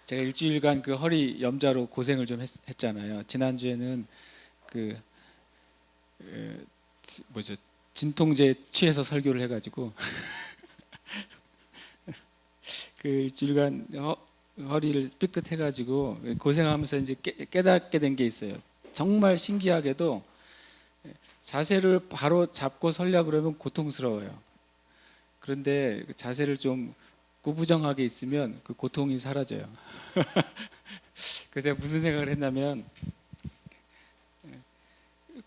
제가 일주일간 그 허리 염좌로 고생을 좀 했잖아요. 지난주에는 그 뭐죠, 진통제 취해서 설교를 해가지고 그 일주일간 허리를 삐끗해가지고 고생하면서 이제 깨닫게 된 게 있어요. 정말 신기하게도 자세를 바로 잡고 서려고 그러면 고통스러워요. 그런데 그 자세를 좀 구부정하게 있으면 그 고통이 사라져요. 그래서 제가 무슨 생각을 했냐면,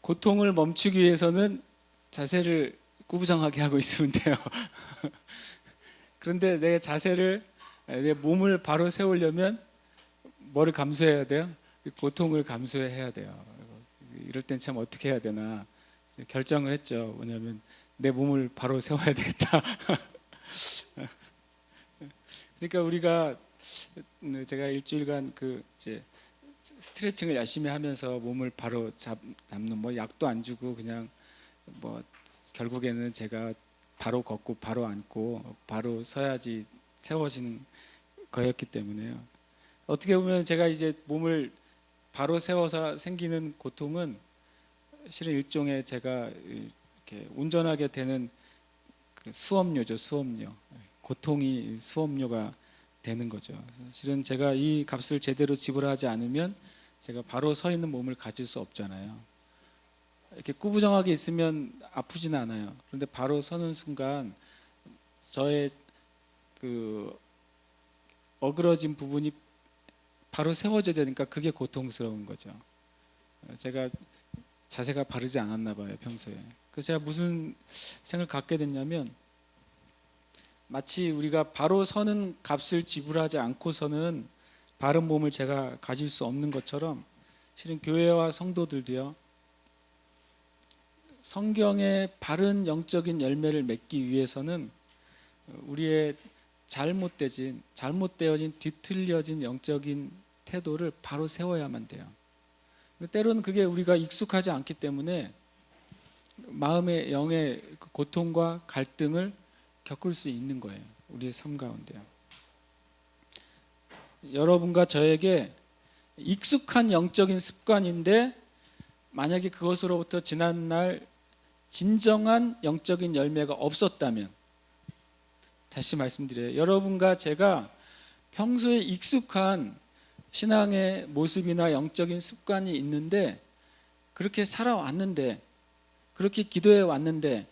고통을 멈추기 위해서는 자세를 구부정하게 하고 있으면 돼요. 그런데 내 몸을 바로 세우려면 뭐를 감수해야 돼요? 고통을 감수해야 돼요. 이럴 땐 참 어떻게 해야 되나 결정을 했죠. 뭐냐면 내 몸을 바로 세워야 되겠다. 그러니까 제가 일주일간 그 이제 스트레칭을 열심히 하면서 몸을 바로 잡는, 뭐 약도 안 주고 그냥 뭐 결국에는 제가 바로 걷고 바로 앉고 바로 서야지 세워지는 거였기 때문에요. 어떻게 보면 제가 이제 몸을 바로 세워서 생기는 고통은 실은 일종의 제가 이렇게 운전하게 되는 그 수업료죠, 수업료. 고통이 수업료가 되는 거죠. 실은 제가 이 값을 제대로 지불하지 않으면 제가 바로 서 있는 몸을 가질 수 없잖아요. 이렇게 구부정하게 있으면 아프지는 않아요. 그런데 바로 서는 순간 저의 그 어그러진 부분이 바로 세워져야 되니까 그게 고통스러운 거죠. 제가 자세가 바르지 않았나 봐요, 평소에. 그래서 제가 무슨 생각을 갖게 됐냐면, 마치 우리가 바로 서는 값을 지불하지 않고서는 바른 몸을 제가 가질 수 없는 것처럼, 실은 교회와 성도들도요, 성경의 바른 영적인 열매를 맺기 위해서는 우리의 잘못되어진 뒤틀려진 영적인 태도를 바로 세워야만 돼요. 때로는 그게 우리가 익숙하지 않기 때문에 마음의 영의 고통과 갈등을 겪을 수 있는 거예요. 우리의 삶 가운데요. 여러분과 저에게 익숙한 영적인 습관인데, 만약에 그것으로부터 지난날 진정한 영적인 열매가 없었다면, 다시 말씀드려요. 여러분과 제가 평소에 익숙한 신앙의 모습이나 영적인 습관이 있는데, 그렇게 살아왔는데, 그렇게 기도해 왔는데,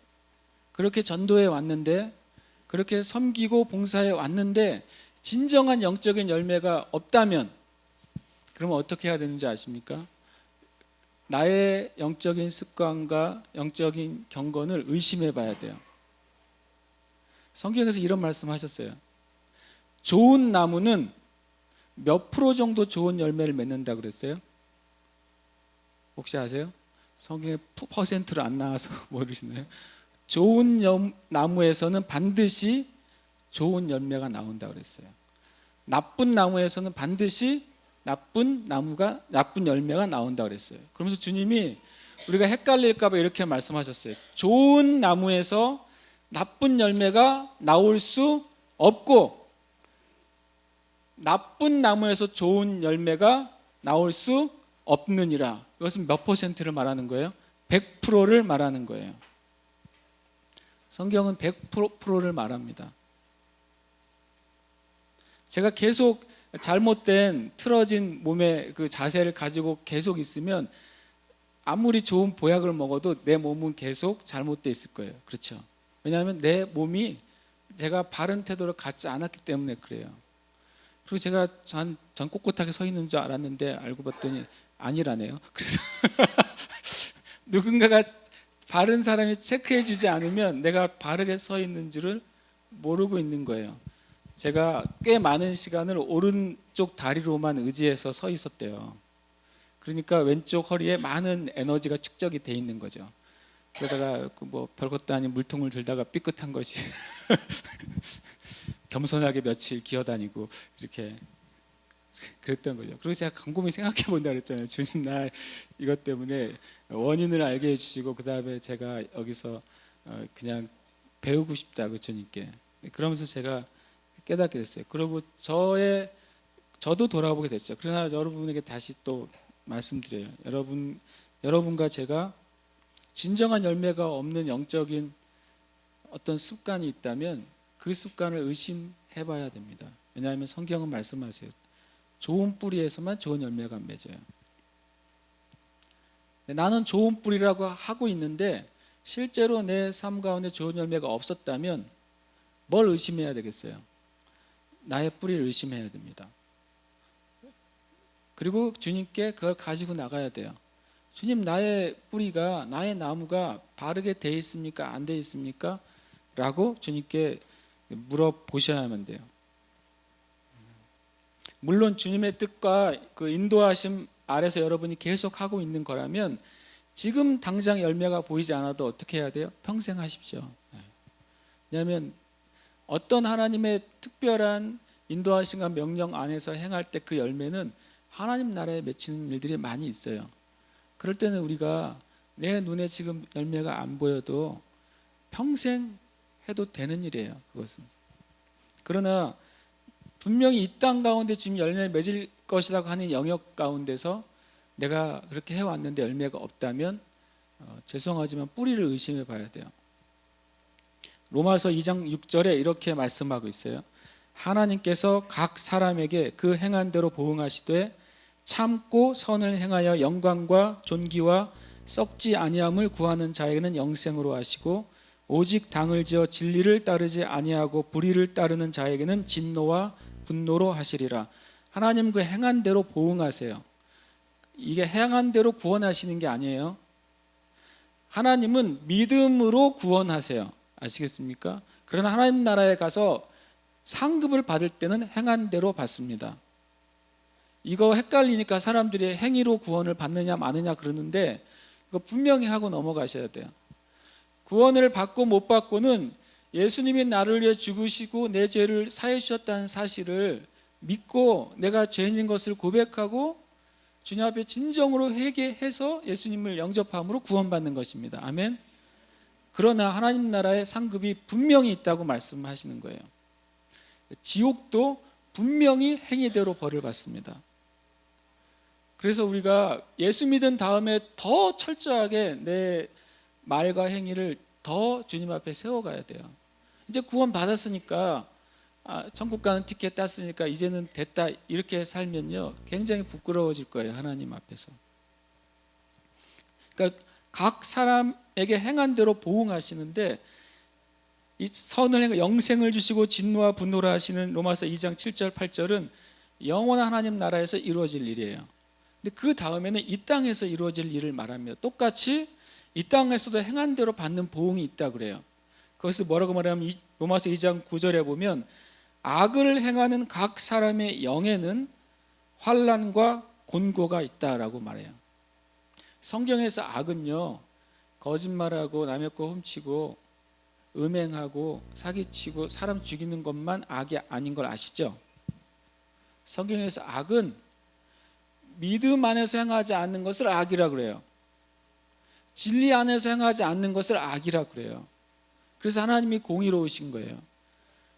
그렇게 전도해 왔는데, 그렇게 섬기고 봉사해 왔는데 진정한 영적인 열매가 없다면, 그러면 어떻게 해야 되는지 아십니까? 나의 영적인 습관과 영적인 경건을 의심해 봐야 돼요. 성경에서 이런 말씀 하셨어요. 좋은 나무는 몇 프로 정도 좋은 열매를 맺는다 그랬어요? 혹시 아세요? 성경에 퍼센트로 안 나와서 모르시나요? 좋은 나무에서는 반드시 좋은 열매가 나온다 그랬어요. 나쁜 나무에서는 반드시 나쁜 열매가 나온다 그랬어요. 그러면서 주님이 우리가 헷갈릴까 봐 이렇게 말씀하셨어요. 좋은 나무에서 나쁜 열매가 나올 수 없고, 나쁜 나무에서 좋은 열매가 나올 수 없느니라. 이것은 몇 퍼센트를 말하는 거예요? 100%를 말하는 거예요. 성경은 100%를 말합니다. 제가 계속 잘못된 틀어진 몸의 그 자세를 가지고 계속 있으면 아무리 좋은 보약을 먹어도 내 몸은 계속 잘못되어 있을 거예요. 그렇죠? 왜냐하면 내 몸이 제가 바른 태도를 갖지 않았기 때문에 그래요. 그리고 제가 전 꼿꼿하게 서 있는 줄 알았는데 알고 봤더니 아니라네요. 그래서 누군가가 바른 사람이 체크해 주지 않으면 내가 바르게 서 있는 줄을 모르고 있는 거예요. 제가 꽤 많은 시간을 오른쪽 다리로만 의지해서 서 있었대요. 그러니까 왼쪽 허리에 많은 에너지가 축적이 돼 있는 거죠. 그러다가 뭐 별것도 아닌 물통을 들다가 삐끗한 것이 겸손하게 며칠 기어다니고 이렇게 그랬던 거죠. 그래서 제가 곰곰이 생각해 본다 그랬잖아요. 주님, 나 이것 때문에 원인을 알게 해주시고 그 다음에 제가 여기서 그냥 배우고 싶다 그 주님께. 그러면서 제가 깨닫게 됐어요. 그리고 저의 저도 돌아보게 됐죠. 그러나 여러분에게 다시 또 말씀드려요. 여러분과 제가 진정한 열매가 없는 영적인 어떤 습관이 있다면 그 습관을 의심해 봐야 됩니다. 왜냐하면 성경은 말씀하세요. 좋은 뿌리에서만 좋은 열매가 맺어요. 나는 좋은 뿌리라고 하고 있는데 실제로 내 삶 가운데 좋은 열매가 없었다면 뭘 의심해야 되겠어요? 나의 뿌리를 의심해야 됩니다. 그리고 주님께 그걸 가지고 나가야 돼요. 주님, 나의 뿌리가, 나의 나무가 바르게 돼 있습니까? 안 돼 있습니까? 라고 주님께 물어보셔야만 돼요. 물론 주님의 뜻과 그 인도하심 아래서 여러분이 계속 하고 있는 거라면 지금 당장 열매가 보이지 않아도 어떻게 해야 돼요? 평생 하십시오. 왜냐하면 어떤 하나님의 특별한 인도하심과 명령 안에서 행할 때 그 열매는 하나님 나라에 맺히는 일들이 많이 있어요. 그럴 때는 우리가 내 눈에 지금 열매가 안 보여도 평생 해도 되는 일이에요. 그것은. 그러나 분명히 이 땅 가운데 지금 열매 맺을 것이라고 하는 영역 가운데서 내가 그렇게 해왔는데 열매가 없다면 죄송하지만 뿌리를 의심해 봐야 돼요. 로마서 2장 6절에 이렇게 말씀하고 있어요. 하나님께서 각 사람에게 그 행한 대로 보응하시되 참고 선을 행하여 영광과 존귀와 썩지 아니함을 구하는 자에게는 영생으로 하시고 오직 당을 지어 진리를 따르지 아니하고 불의를 따르는 자에게는 진노와 분노로 하시리라. 하나님 그 행한 대로 보응하세요. 이게 행한 대로 구원하시는 게 아니에요. 하나님은 믿음으로 구원하세요. 아시겠습니까? 그러나 하나님 나라에 가서 상급을 받을 때는 행한 대로 받습니다. 이거 헷갈리니까 사람들이 행위로 구원을 받느냐 마느냐 그러는데 이거 분명히 하고 넘어가셔야 돼요. 구원을 받고 못 받고는 예수님이 나를 위해 죽으시고 내 죄를 사해 주셨다는 사실을 믿고 내가 죄인인 것을 고백하고 주님 앞에 진정으로 회개해서 예수님을 영접함으로 구원받는 것입니다. 아멘. 그러나 하나님 나라의 상급이 분명히 있다고 말씀하시는 거예요. 지옥도 분명히 행위대로 벌을 받습니다. 그래서 우리가 예수 믿은 다음에 더 철저하게 내 말과 행위를 더 주님 앞에 세워가야 돼요. 이제 구원 받았으니까 천국 가는 티켓 땄으니까 이제는 됐다 이렇게 살면요 굉장히 부끄러워질 거예요. 하나님 앞에서. 그러니까 각 사람에게 행한 대로 보응하시는데 이 선을 행해 영생을 주시고 진노와 분노를 하시는 로마서 2장 7절 8절은 영원한 하나님 나라에서 이루어질 일이에요. 근데 그 다음에는 이 땅에서 이루어질 일을 말합니다. 똑같이 이 땅에서도 행한 대로 받는 보응이 있다 그래요. 그것을 뭐라고 말하면 로마서 2장 9절에 보면 악을 행하는 각 사람의 영에는 환난과 곤고가 있다라고 말해요. 성경에서 악은요 거짓말하고 남의 거 훔치고 음행하고 사기치고 사람 죽이는 것만 악이 아닌 걸 아시죠? 성경에서 악은 믿음 안에서 행하지 않는 것을 악이라 그래요. 진리 안에서 행하지 않는 것을 악이라 그래요. 그래서 하나님이 공의로우신 거예요.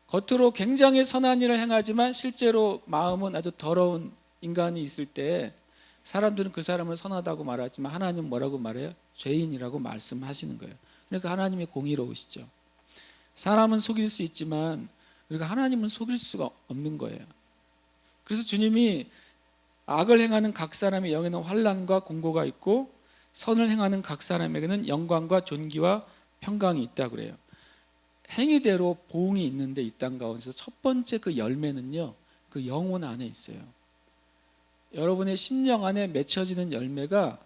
겉으로 굉장히 선한 일을 행하지만 실제로 마음은 아주 더러운 인간이 있을 때 사람들은 그 사람을 선하다고 말하지만 하나님은 뭐라고 말해요? 죄인이라고 말씀하시는 거예요. 그러니까 하나님이 공의로우시죠. 사람은 속일 수 있지만 우리가 하나님은 속일 수가 없는 거예요. 그래서 주님이 악을 행하는 각 사람의 영에는 환난과 공고가 있고 선을 행하는 각 사람에게는 영광과 존귀와 평강이 있다고 그래요. 행위대로 보응이 있는데 이 땅 가운데서 첫 번째 그 열매는요 그 영혼 안에 있어요. 여러분의 심령 안에 맺혀지는 열매가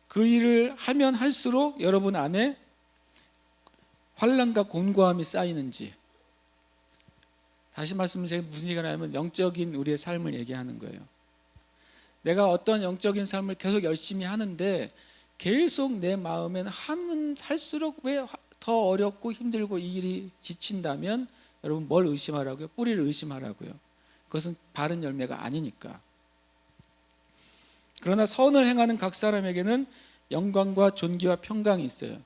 그 일을 하면 할수록 여러분 안에 환난과 곤고함이 쌓이는지, 다시 말씀드리면 제가 무슨 얘기가 나냐면 영적인 우리의 삶을 얘기하는 거예요. 내가 어떤 영적인 삶을 계속 열심히 하는데 계속 내 마음에는 할수록 왜 더 어렵고 힘들고 이 일이 지친다면 여러분 뭘 의심하라고요? 뿌리를 의심하라고요. 그것은 바른 열매가 아니니까. 그러나 선을 행하는 각 사람에게는 영광과 존귀와 평강이 있어요.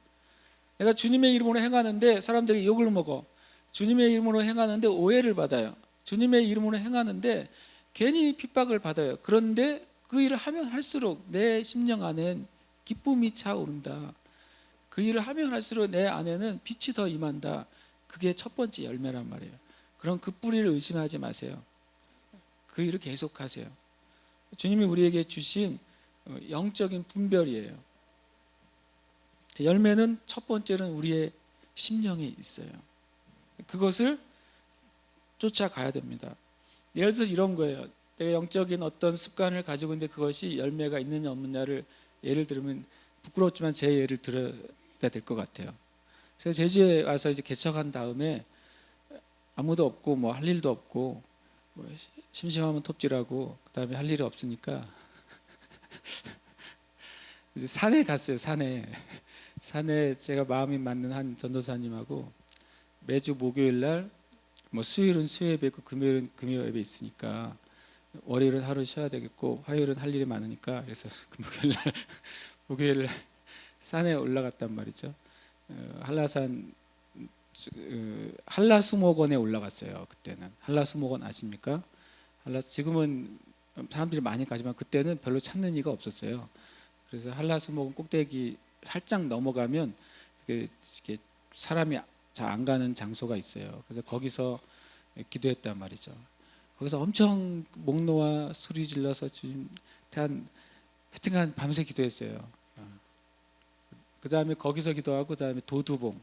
내가 주님의 이름으로 행하는데 사람들이 욕을 먹어. 주님의 이름으로 행하는데 오해를 받아요. 주님의 이름으로 행하는데 괜히 핍박을 받아요. 그런데 그 일을 하면 할수록 내 심령 안엔 기쁨이 차오른다. 그 일을 하면 할수록 내 안에는 빛이 더 임한다. 그게 첫 번째 열매란 말이에요. 그럼 그 뿌리를 의심하지 마세요. 그 일을 계속하세요. 주님이 우리에게 주신 영적인 분별이에요. 열매는 첫 번째는 우리의 심령에 있어요. 그것을 쫓아가야 됩니다. 예를 들어서 이런 거예요. 내가 영적인 어떤 습관을 가지고 있는데 그것이 열매가 있느냐 없느냐를 예를 들면 부끄럽지만 제 예를 들어야 될 것 같아요. 그래서 제주에 와서 이제 개척한 다음에 아무도 없고 뭐 할 일도 없고 뭐 심심하면 톱질하고 그다음에 할 일이 없으니까 이제 산에 갔어요. 산에 제가 마음이 맞는 한 전도사님하고 매주 목요일 날 뭐 수요일은 수요 예배 있고 금요일은 금요 예배 있으니까 월요일은 하루 쉬어야 되겠고 화요일은 할 일이 많으니까 그래서 목요일 날 산에 올라갔단 말이죠. 한라산 한라수목원에 올라갔어요. 그때는 한라수목원 아십니까? 지금은 사람들이 많이 가지만 그때는 별로 찾는 이가 없었어요. 그래서 한라수목원 꼭대기 살짝 넘어가면 이게 사람이 잘 안 가는 장소가 있어요. 그래서 거기서 기도했단 말이죠. 거기서 엄청 목 놓아 소리 질러서 주님 하여튼간 밤새 기도했어요. 그 다음에 거기서 기도하고 그 다음에 도두봉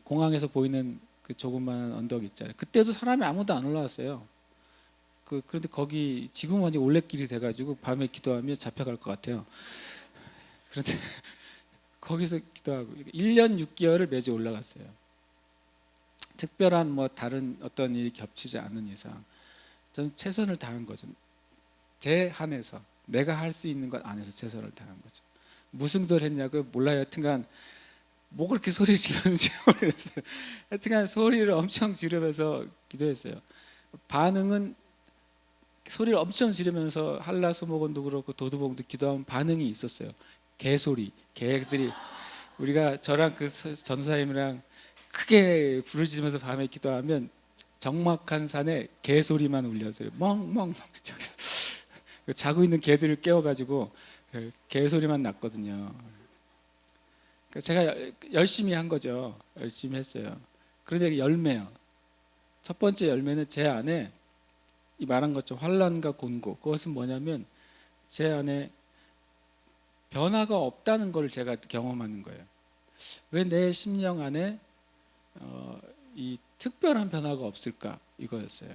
공항에서 보이는 그 조그마한 언덕 있잖아요. 그때도 사람이 아무도 안 올라왔어요. 그런데 거기 지금 완전 올레길이 돼가지고 밤에 기도하면 잡혀갈 것 같아요. 그런데 거기서 기도하고 1년 6개월을 매주 올라갔어요. 특별한 뭐 다른 어떤 일이 겹치지 않는 이상 저는 최선을 다한 거죠. 제 한에서 내가 할 수 있는 것 안에서 최선을 다한 거죠. 무슨 기도를 했냐고 몰라요. 하여튼간 뭐 그렇게 소리 지르는지 모르겠어요. 하여튼간 소리를 엄청 지르면서 기도했어요. 반응은 소리를 엄청 지르면서 한라수목원도 그렇고 도두봉도 기도하면 반응이 있었어요. 개소리, 개들이 우리가 저랑 그 전사님이랑 크게 부르짖으면서 밤에 기도하면 적막한 산에 개소리만 울려서요. 멍멍 자고 있는 개들을 깨워가지고 개소리만 났거든요. 제가 열심히 한 거죠. 열심히 했어요. 그런데 열매요. 첫 번째 열매는 제 안에 이 말한 것처럼 환난과 곤고, 그것은 뭐냐면 제 안에 변화가 없다는 걸 제가 경험하는 거예요. 왜 내 심령 안에 이 특별한 변화가 없을까, 이거였어요.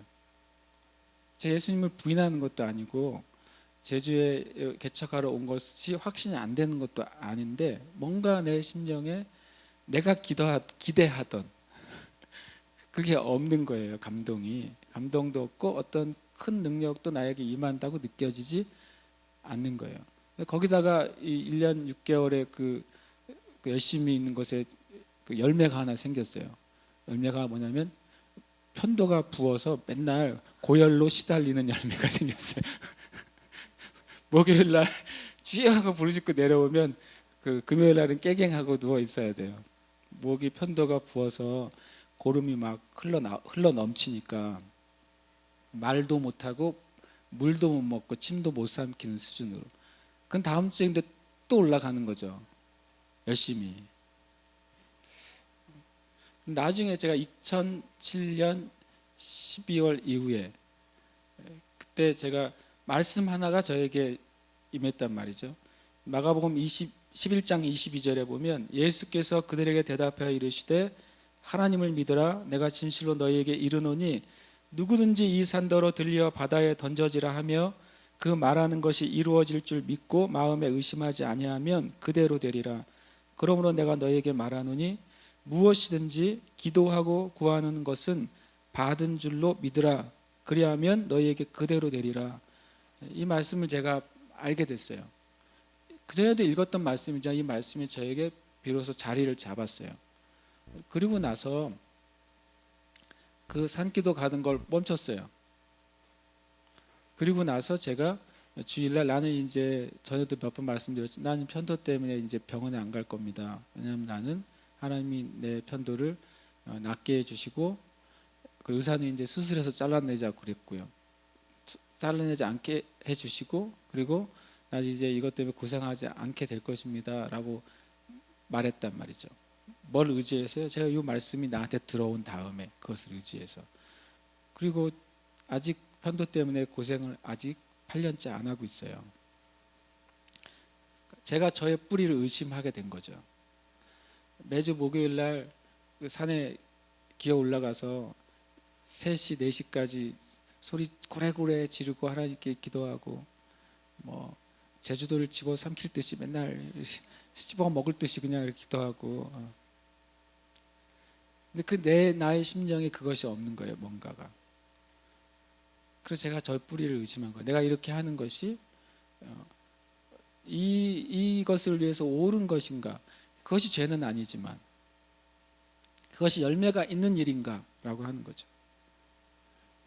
제 예수님을 부인하는 것도 아니고 제주에 개척하러 온 것이 확신이 안 되는 것도 아닌데 뭔가 내 심령에 내가 기대하던 그게 없는 거예요. 감동도 없고 어떤 큰 능력도 나에게 임한다고 느껴지지 않는 거예요. 거기다가 이 1년 6개월의 그 열심히 있는 것에 그 열매가 하나 생겼어요. 열매가 뭐냐면 편도가 부어서 맨날 고열로 시달리는 열매가 생겼어요. 목요일 날 쥐하고 부르짖고 내려오면 그 금요일 날은 깨갱하고 누워 있어야 돼요. 목이 편도가 부어서 고름이 막 흘러 넘치니까 말도 못하고 물도 못 먹고 침도 못 삼키는 수준으로. 그건 다음 주인데 또 올라가는 거죠. 열심히. 나중에 제가 2007년 12월 이후에 그때 제가 말씀 하나가 저에게 임했단 말이죠. 마가복음 11장 22절에 보면 예수께서 그들에게 대답하여 이르시되 하나님을 믿으라. 내가 진실로 너희에게 이르노니 누구든지 이 산더러 들려 바다에 던져지라 하며 그 말하는 것이 이루어질 줄 믿고 마음에 의심하지 아니하면 그대로 되리라. 그러므로 내가 너희에게 말하노니 무엇이든지 기도하고 구하는 것은 받은 줄로 믿으라. 그리하면 너희에게 그대로 되리라. 이 말씀을 제가 알게 됐어요. 그전에도 읽었던 말씀이지만 이 말씀이 저에게 비로소 자리를 잡았어요. 그리고 나서 그 산기도 가는 걸 멈췄어요. 그리고 나서 제가 주일날 나는 이제 전에도 몇 번 말씀드렸지만 나는 편도 때문에 이제 병원에 안 갈 겁니다. 왜냐하면 나는 하나님이 내 편도를 낫게 해주시고 그 의사는 이제 수술해서 잘라내자고 그랬고요. 잘라내지 않게 해주시고, 그리고 나 이제 이것 때문에 고생하지 않게 될 것입니다라고 말했단 말이죠. 뭘 의지해서요? 제가 이 말씀이 나한테 들어온 다음에 그것을 의지해서. 그리고 아직 편도 때문에 고생을 아직 8년째 안 하고 있어요. 제가 저의 뿌리를 의심하게 된 거죠. 매주 목요일 날 그 산에 기어 올라가서 3시, 4시까지 소리 고래고래 지르고 하나님께 기도하고, 뭐 제주도를 집어삼킬 듯이 맨날 씹어 먹을 듯이 그냥 이렇게 기도하고. 근데 나의 심령에 그것이 없는 거예요, 뭔가가. 그래서 제가 저의 뿌리를 의심한 거예요. 내가 이렇게 하는 것이 이것을 위해서 옳은 것인가? 그것이 죄는 아니지만 그것이 열매가 있는 일인가? 라고 하는 거죠.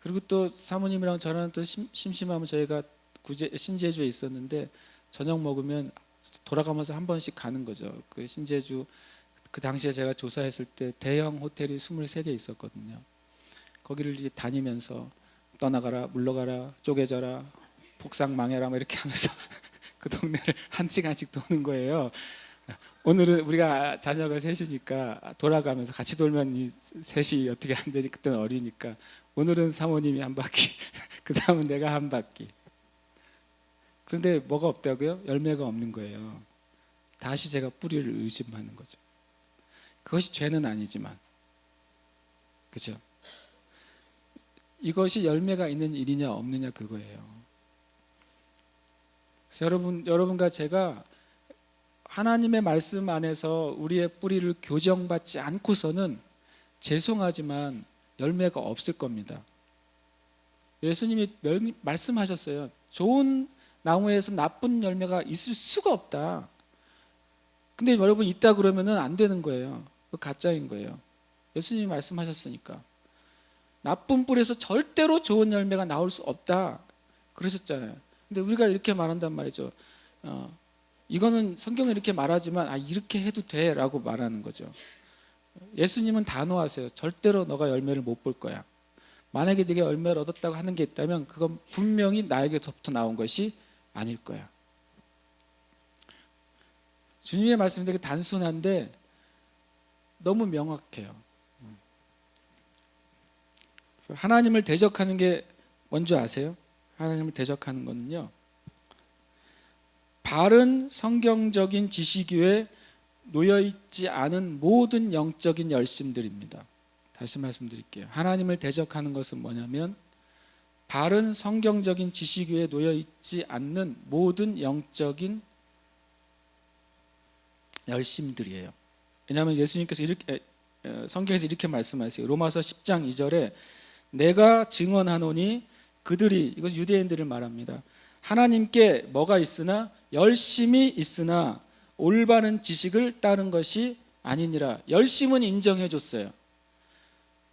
그리고 또 사모님이랑 저랑 또 심심하면 저희가 신제주에 있었는데 저녁 먹으면 돌아가면서 한 번씩 가는 거죠. 그 신제주, 그 당시에 제가 조사했을 때 대형 호텔이 23개 있었거든요. 거기를 이제 다니면서 떠나가라, 물러가라, 쪼개져라, 복상 망해라 뭐 이렇게 하면서 그 동네를 1시간씩 도는 거예요. 오늘은 우리가 자녀가 셋이니까 돌아가면서 같이 돌면 이 셋이 어떻게 안 되니, 그때는 어리니까 오늘은 사모님이 한 바퀴 그 다음은 내가 한 바퀴. 그런데 뭐가 없다고요? 열매가 없는 거예요. 다시 제가 뿌리를 의심하는 거죠. 그것이 죄는 아니지만, 그죠? 이것이 열매가 있는 일이냐 없느냐 그거예요. 그래서 여러분과 제가 하나님의 말씀 안에서 우리의 뿌리를 교정받지 않고서는 죄송하지만 열매가 없을 겁니다. 예수님이 말씀하셨어요. 좋은 나무에서 나쁜 열매가 있을 수가 없다. 근데 여러분 있다 그러면은 안 되는 거예요. 그 가짜인 거예요. 예수님이 말씀하셨으니까. 나쁜 뿌리에서 절대로 좋은 열매가 나올 수 없다 그러셨잖아요. 근데 우리가 이렇게 말한단 말이죠. 이거는 성경에 이렇게 말하지만 이렇게 해도 돼 라고 말하는 거죠. 예수님은 단호하세요. 절대로 너가 열매를 못 볼 거야. 만약에 네가 열매를 얻었다고 하는 게 있다면 그건 분명히 나에게서부터 나온 것이 아닐 거야. 주님의 말씀이 되게 단순한데 너무 명확해요. 하나님을 대적하는 게 뭔지 아세요? 하나님을 대적하는 거는요, 바른 성경적인 지식 위에 놓여있지 않은 모든 영적인 열심들입니다. 다시 말씀드릴게요. 하나님을 대적하는 것은 뭐냐면 바른 성경적인 지식 위에 놓여있지 않는 모든 영적인 열심들이에요. 왜냐하면 예수님께서 성경에서 이렇게 말씀하세요. 로마서 10장 2절에 내가 증언하노니 그들이, 이것 유대인들을 말합니다. 하나님께 뭐가 있으나 열심이 있으나 올바른 지식을 따른 것이 아니니라. 열심은 인정해 줬어요.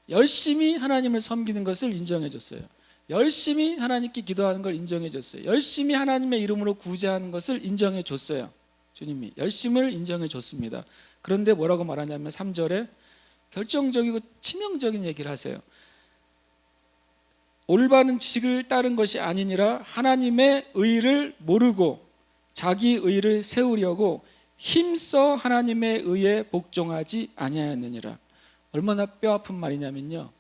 열심히 하나님을 섬기는 것을 인정해 줬어요. 열심히 하나님께 기도하는 걸 인정해 줬어요. 열심히 하나님의 이름으로 구제하는 것을 인정해 줬어요. 주님이 열심을 인정해 줬습니다. 그런데 뭐라고 말하냐면 3절에 결정적이고 치명적인 얘기를 하세요. 올바른 지식을 따른 것이 아니니라 하나님의 의를 모르고 자기 의를 세우려고 힘써 하나님의 의에 복종하지 아니하였느니라. 얼마나 뼈아픈 말이냐면요,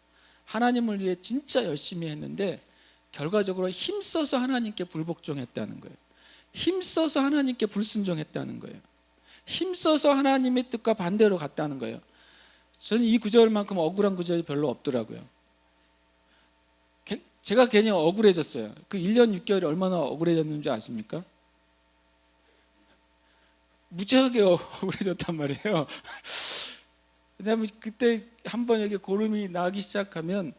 하나님을 위해 진짜 열심히 했는데 결과적으로 힘써서 하나님께 불복종했다는 거예요. 힘써서 하나님께 불순종했다는 거예요. 힘써서 하나님의 뜻과 반대로 갔다는 거예요. 저는 이 구절만큼 억울한 구절이 별로 없더라고요. 제가 괜히 억울해졌어요. 그 1년 6개월이 얼마나 억울해졌는지 아십니까? 무지하게 억울해졌단 말이에요. 왜냐하면 그때 한번 여기 고름이 나기 시작하면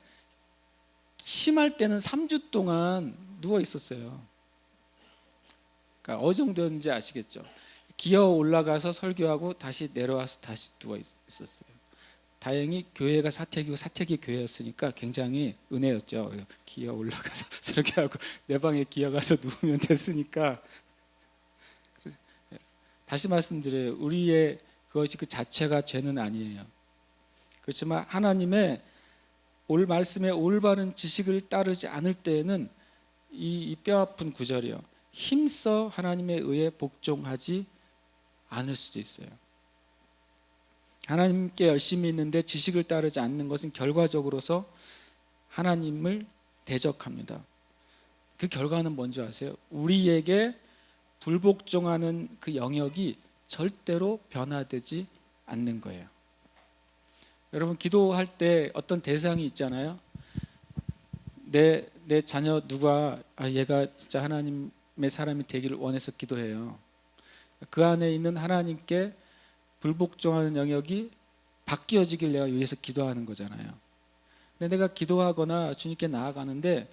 심할 때는 3주 동안 누워 있었어요. 그러니까 어느 정도였는지 아시겠죠? 기어 올라가서 설교하고 다시 내려와서 다시 누워 있었어요. 다행히 교회가 사택이고 사택이 교회였으니까 굉장히 은혜였죠. 기어 올라가서 설교하고 내 방에 기어 가서 누우면 됐으니까. 다시 말씀드려요. 우리의 그것이 그 자체가 죄는 아니에요. 그렇지만 하나님의 올 말씀의 올바른 지식을 따르지 않을 때에는 이 뼈아픈 구절이요, 힘써 하나님에 의해 복종하지 않을 수도 있어요. 하나님께 열심히 있는데 지식을 따르지 않는 것은 결과적으로서 하나님을 대적합니다. 그 결과는 뭔지 아세요? 우리에게 불복종하는 그 영역이 절대로 변화되지 않는 거예요. 여러분, 기도할 때 어떤 대상이 있잖아요. 내 자녀 누가 얘가 진짜 하나님의 사람이 되기를 원해서 기도해요. 그 안에 있는 하나님께 불복종하는 영역이 바뀌어지길 내가 위해서 기도하는 거잖아요. 근데 내가 기도하거나 주님께 나아가는데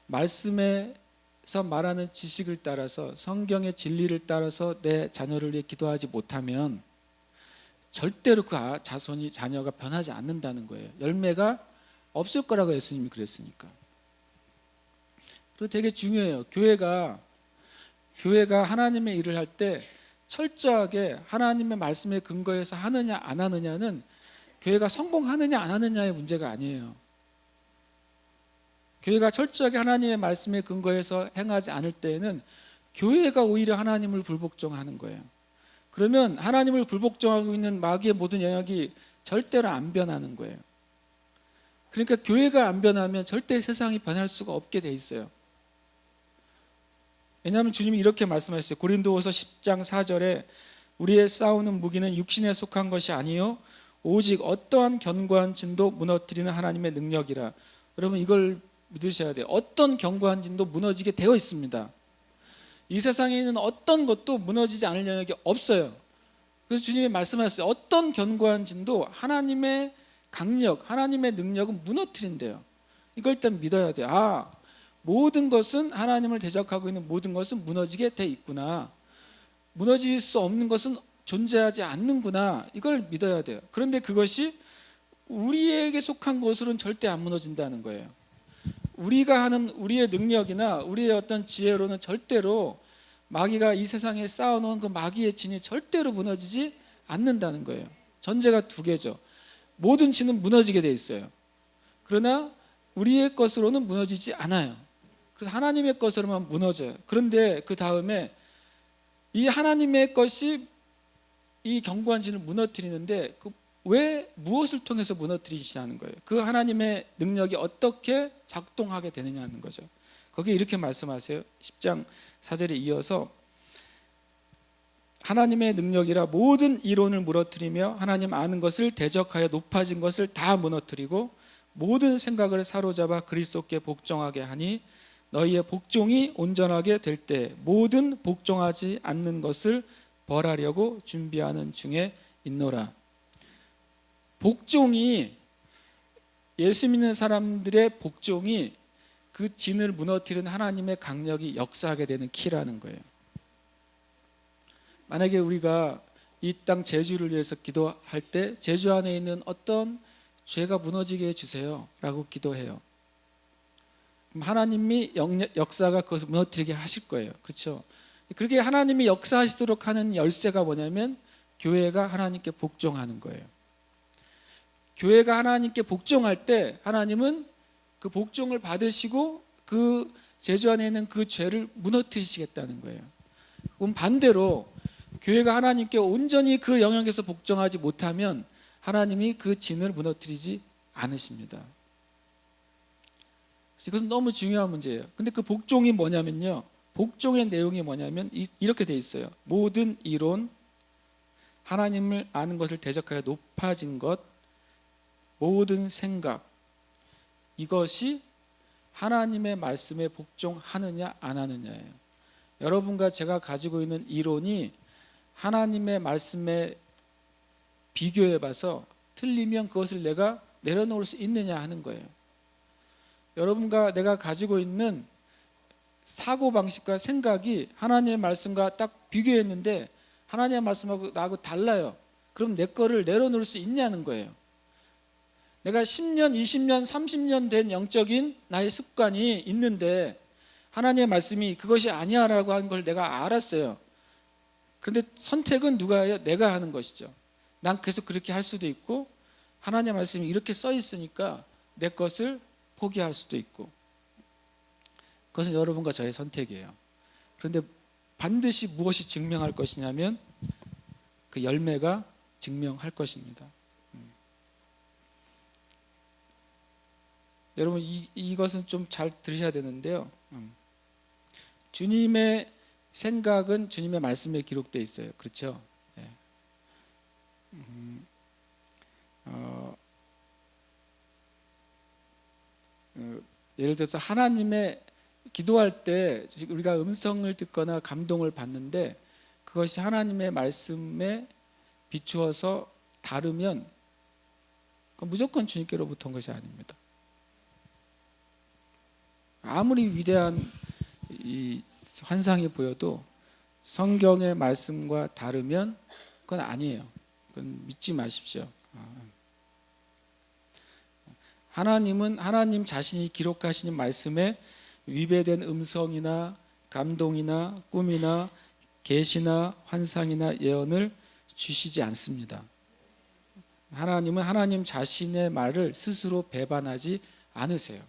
말씀에서 말하는 지식을 따라서, 성경의 진리를 따라서 내 자녀를 위해 기도하지 못하면 절대로 그 자녀가 변하지 않는다는 거예요. 열매가 없을 거라고 예수님이 그랬으니까. 그리고 되게 중요해요. 교회가 하나님의 일을 할 때 철저하게 하나님의 말씀에 근거해서 하느냐 안 하느냐는 교회가 성공하느냐 안 하느냐의 문제가 아니에요. 교회가 철저하게 하나님의 말씀에 근거해서 행하지 않을 때에는 교회가 오히려 하나님을 불복종하는 거예요. 그러면 하나님을 불복종하고 있는 마귀의 모든 영역이 절대로 안 변하는 거예요. 그러니까 교회가 안 변하면 절대 세상이 변할 수가 없게 돼 있어요. 왜냐하면 주님이 이렇게 말씀하셨어요. 고린도후서 10장 4절에 우리의 싸우는 무기는 육신에 속한 것이 아니요 오직 어떠한 견고한 진도 무너뜨리는 하나님의 능력이라. 여러분, 이걸 믿으셔야 돼요. 어떤 견고한 진도 무너지게 되어 있습니다. 이 세상에 있는 어떤 것도 무너지지 않을 영역이 없어요. 그래서 주님이 말씀하셨어요. 어떤 견고한 진도 하나님의 강력, 하나님의 능력은 무너뜨린대요. 이걸 일단 믿어야 돼요. 모든 것은, 하나님을 대적하고 있는 모든 것은 무너지게 돼 있구나. 무너질 수 없는 것은 존재하지 않는구나. 이걸 믿어야 돼요. 그런데 그것이 우리에게 속한 것으로는 절대 안 무너진다는 거예요. 우리가 하는 우리의 능력이나 우리의 어떤 지혜로는 절대로 마귀가 이 세상에 쌓아놓은 그 마귀의 진이 절대로 무너지지 않는다는 거예요. 전제가 두 개죠. 모든 진은 무너지게 돼 있어요. 그러나 우리의 것으로는 무너지지 않아요. 그래서 하나님의 것으로만 무너져요. 그런데 그 다음에 이 하나님의 것이 이 견고한 진을 무너뜨리는데 왜 무엇을 통해서 무너뜨리시냐는 거예요. 그 하나님의 능력이 어떻게 작동하게 되느냐는 거죠. 거기에 이렇게 말씀하세요. 10장 4절에 이어서 하나님의 능력이라 모든 이론을 무너뜨리며 하나님 아는 것을 대적하여 높아진 것을 다 무너뜨리고 모든 생각을 사로잡아 그리스도께 복종하게 하니 너희의 복종이 온전하게 될 때 모든 복종하지 않는 것을 벌하려고 준비하는 중에 있노라. 복종이, 예수 믿는 사람들의 복종이 그 진을 무너뜨리는 하나님의 강력이 역사하게 되는 키라는 거예요. 만약에 우리가 이 땅 제주를 위해서 기도할 때 제주 안에 있는 어떤 죄가 무너지게 해주세요 라고 기도해요. 그럼 하나님이 역사가 그것을 무너뜨리게 하실 거예요. 그렇죠? 그렇게 하나님이 역사하시도록 하는 열쇠가 뭐냐면 교회가 하나님께 복종하는 거예요. 교회가 하나님께 복종할 때 하나님은 그 복종을 받으시고 그 제주 안에 있는 그 죄를 무너뜨리시겠다는 거예요. 그럼 반대로 교회가 하나님께 온전히 그 영역에서 복종하지 못하면 하나님이 그 진을 무너뜨리지 않으십니다. 이것은 너무 중요한 문제예요. 근데 그 복종이 뭐냐면요, 복종의 내용이 뭐냐면 이렇게 돼 있어요. 모든 이론, 하나님을 아는 것을 대적하여 높아진 것, 모든 생각, 이것이 하나님의 말씀에 복종하느냐 안 하느냐예요. 여러분과 제가 가지고 있는 이론이 하나님의 말씀에 비교해 봐서 틀리면 그것을 내가 내려놓을 수 있느냐 하는 거예요. 여러분과 내가 가지고 있는 사고방식과 생각이 하나님의 말씀과 딱 비교했는데 하나님의 말씀하고 나하고 달라요. 그럼 내 거를 내려놓을 수 있냐는 거예요. 내가 10년, 20년, 30년 된 영적인 나의 습관이 있는데 하나님의 말씀이 그것이 아니야 라고 하는 걸 내가 알았어요. 그런데 선택은 누가 해요? 내가 하는 것이죠. 난 계속 그렇게 할 수도 있고 하나님의 말씀이 이렇게 써 있으니까 내 것을 포기할 수도 있고, 그것은 여러분과 저의 선택이에요. 그런데 반드시 무엇이 증명할 것이냐면 그 열매가 증명할 것입니다. 여러분 이것은 좀 잘 들으셔야 되는데요. 주님의 생각은 주님의 말씀에 기록되어 있어요. 그렇죠? 예. 예를 들어서 하나님의 기도할 때 우리가 음성을 듣거나 감동을 받는데 그것이 하나님의 말씀에 비추어서 다르면 그건 무조건 주님께로부터 온 것이 아닙니다. 아무리 위대한 이 환상이 보여도 성경의 말씀과 다르면 그건 아니에요. 그건 믿지 마십시오. 하나님은 하나님 자신이 기록하시는 말씀에 위배된 음성이나 감동이나 꿈이나 계시나 환상이나 예언을 주시지 않습니다. 하나님은 하나님 자신의 말을 스스로 배반하지 않으세요.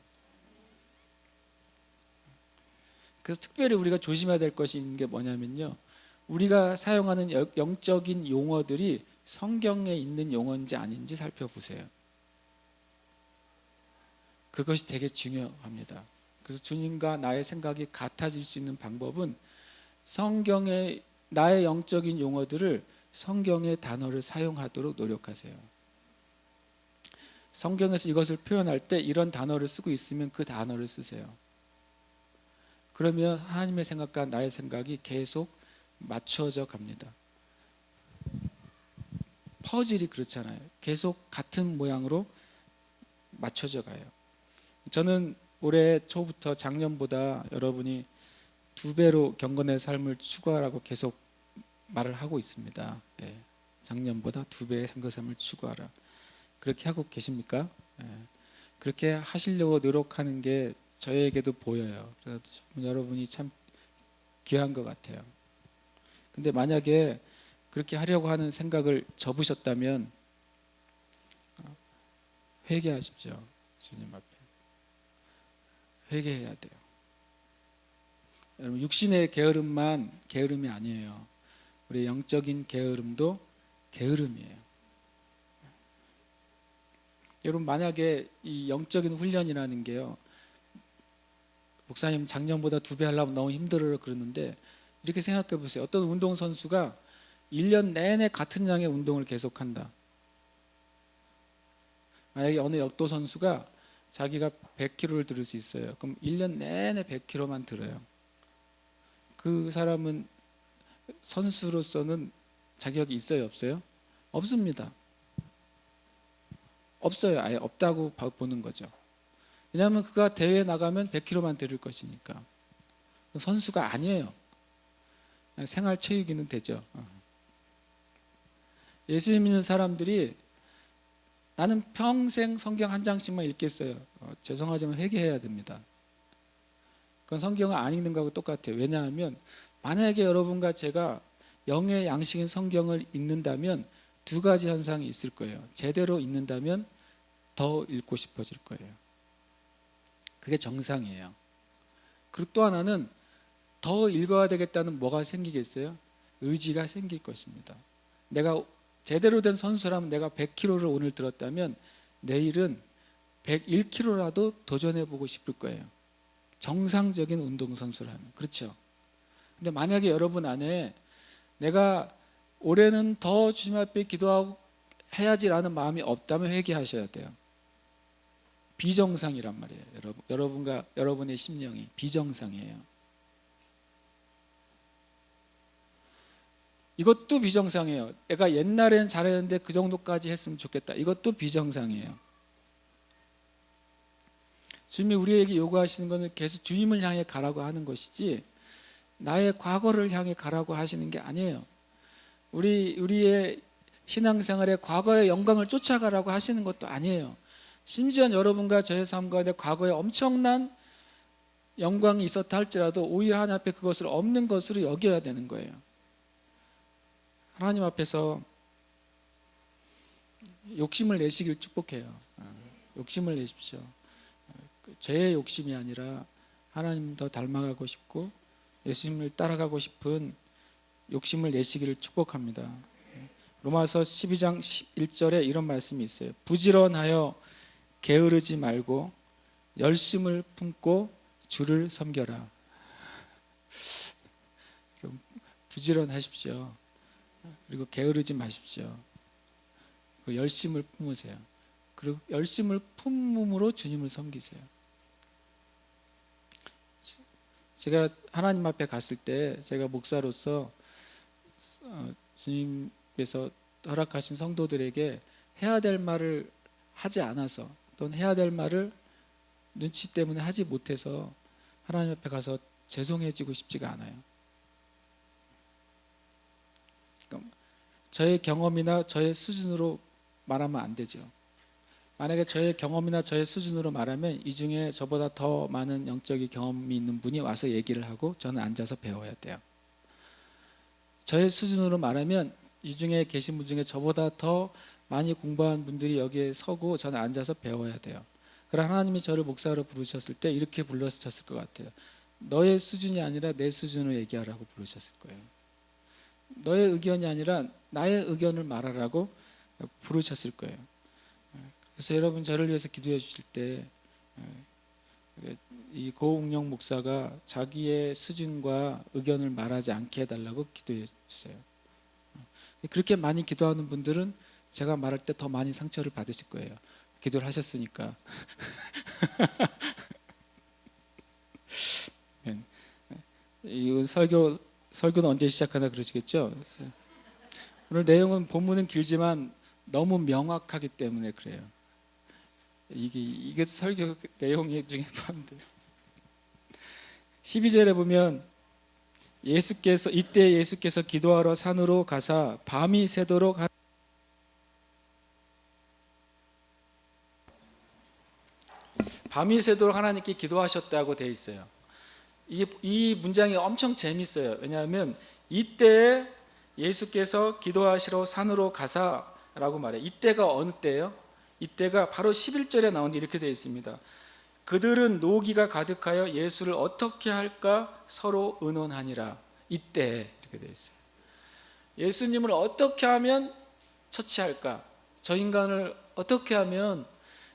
그래서 특별히 우리가 조심해야 될 것이 있는 게 뭐냐면요, 우리가 사용하는 영적인 용어들이 성경에 있는 용어인지 아닌지 살펴보세요. 그것이 되게 중요합니다. 그래서 주님과 나의 생각이 같아질 수 있는 방법은 성경의 나의 영적인 용어들을 성경의 단어를 사용하도록 노력하세요. 성경에서 이것을 표현할 때 이런 단어를 쓰고 있으면 그 단어를 쓰세요. 그러면 하나님의 생각과 나의 생각이 계속 맞춰져 갑니다. 퍼즐이 그렇잖아요. 계속 같은 모양으로 맞춰져 가요. 저는 올해 초부터 작년보다 여러분이 2배로 경건의 삶을 추구하라고 계속 말을 하고 있습니다. 예. 작년보다 2배의 선거 삶을 추구하라. 그렇게 하고 계십니까? 예. 그렇게 하시려고 노력하는 게 저에게도 보여요. 그래서 여러분이 참 귀한 것 같아요. 근데 만약에 그렇게 하려고 하는 생각을 접으셨다면 회개하십시오. 주님 앞에 회개해야 돼요. 여러분 육신의 게으름만 게으름이 아니에요. 우리 영적인 게으름도 게으름이에요. 여러분 만약에 이 영적인 훈련이라는 게요, 목사님 작년보다 2배 하려면 너무 힘들어요 그러는데 이렇게 생각해 보세요. 어떤 운동선수가 1년 내내 같은 양의 운동을 계속한다. 만약에 어느 역도선수가 자기가 100kg를 들을 수 있어요. 그럼 1년 내내 100kg만 들어요. 그 사람은 선수로서는 자격이 있어요, 없어요? 없습니다. 없어요. 아예 없다고 보는 거죠. 왜냐하면 그가 대회에 나가면 100kg만 들을 것이니까. 선수가 아니에요. 생활 체육인은 되죠. 예수 믿는 사람들이 나는 평생 성경 한 장씩만 읽겠어요. 죄송하지만 회개해야 됩니다. 그건 성경을 안 읽는 거하고 똑같아요. 왜냐하면 만약에 여러분과 제가 영의 양식인 성경을 읽는다면 2가지 현상이 있을 거예요. 제대로 읽는다면 더 읽고 싶어질 거예요. 그게 정상이에요. 그리고 또 하나는 더 읽어야 되겠다는 뭐가 생기겠어요? 의지가 생길 것입니다. 내가 제대로 된 선수라면 내가 100kg를 오늘 들었다면 내일은 101kg라도 도전해보고 싶을 거예요. 정상적인 운동선수라면. 그렇죠? 근데 만약에 여러분 안에 내가 올해는 더 주님 앞에 기도하고 해야지라는 마음이 없다면 회개하셔야 돼요. 비정상이란 말이에요. 여러분과 여러분의 심령이 비정상이에요. 이것도 비정상이에요. 내가 옛날엔 잘했는데 그 정도까지 했으면 좋겠다. 이것도 비정상이에요. 주님이 우리에게 요구하시는 것은 계속 주님을 향해 가라고 하는 것이지 나의 과거를 향해 가라고 하시는 게 아니에요. 우리의 신앙생활의 과거의 영광을 쫓아가라고 하시는 것도 아니에요. 심지어 여러분과 저의 삶 가운데 과거에 엄청난 영광이 있었다 할지라도 오히려 하나님 앞에 그것을 없는 것으로 여겨야 되는 거예요. 하나님 앞에서 욕심을 내시길 축복해요. 욕심을 내십시오. 죄의 욕심이 아니라 하나님 더 닮아가고 싶고 예수님을 따라가고 싶은 욕심을 내시기를 축복합니다. 로마서 12장 11절에 이런 말씀이 있어요. 부지런하여 게으르지 말고 열심을 품고 주를 섬겨라. 부지런하십시오. 그리고 게으르지 마십시오. 열심을 품으세요. 그리고 열심을 품음으로 주님을 섬기세요. 제가 하나님 앞에 갔을 때 제가 목사로서 주님께서 허락하신 성도들에게 해야 될 말을 하지 않아서 또는 해야 될 말을 눈치 때문에 하지 못해서 하나님 앞에 가서 죄송해지고 싶지가 않아요. 그러니까 저의 경험이나 저의 수준으로 말하면 안 되죠. 만약에 저의 경험이나 저의 수준으로 말하면 이 중에 저보다 더 많은 영적인 경험이 있는 분이 와서 얘기를 하고 저는 앉아서 배워야 돼요. 저의 수준으로 말하면 이 중에 계신 분 중에 저보다 더 많이 공부한 분들이 여기에 서고 저는 앉아서 배워야 돼요. 그러나 하나님이 저를 목사로 부르셨을 때 이렇게 불러주셨을 것 같아요. 너의 수준이 아니라 내 수준으로 얘기하라고 부르셨을 거예요. 너의 의견이 아니라 나의 의견을 말하라고 부르셨을 거예요. 그래서 여러분 저를 위해서 기도해 주실 때 이 고웅영 목사가 자기의 수준과 의견을 말하지 않게 해달라고 기도해 주세요. 그렇게 많이 기도하는 분들은 제가 말할 때 더 많이 상처를 받으실 거예요. 기도를 하셨으니까. 이 설교는 언제 시작하나 그러시겠죠? 오늘 내용은 본문은 길지만 너무 명확하기 때문에 그래요. 이게 설교 내용 중에 포함돼요. 12절에 보면 이때 예수께서 기도하러 산으로 가사 밤이 새도록 하나님께 기도하셨다고 되어 있어요. 이 문장이 엄청 재밌어요. 왜냐하면 이때 예수께서 기도하시러 산으로 가사라고 말해요. 이때가 어느 때예요? 이때가 바로 11절에 나오는데 이렇게 되어 있습니다. 그들은 노기가 가득하여 예수를 어떻게 할까 서로 의논하니라. 이때 이렇게 되어 있어요. 예수님을 어떻게 하면 처치할까? 저 인간을 어떻게 하면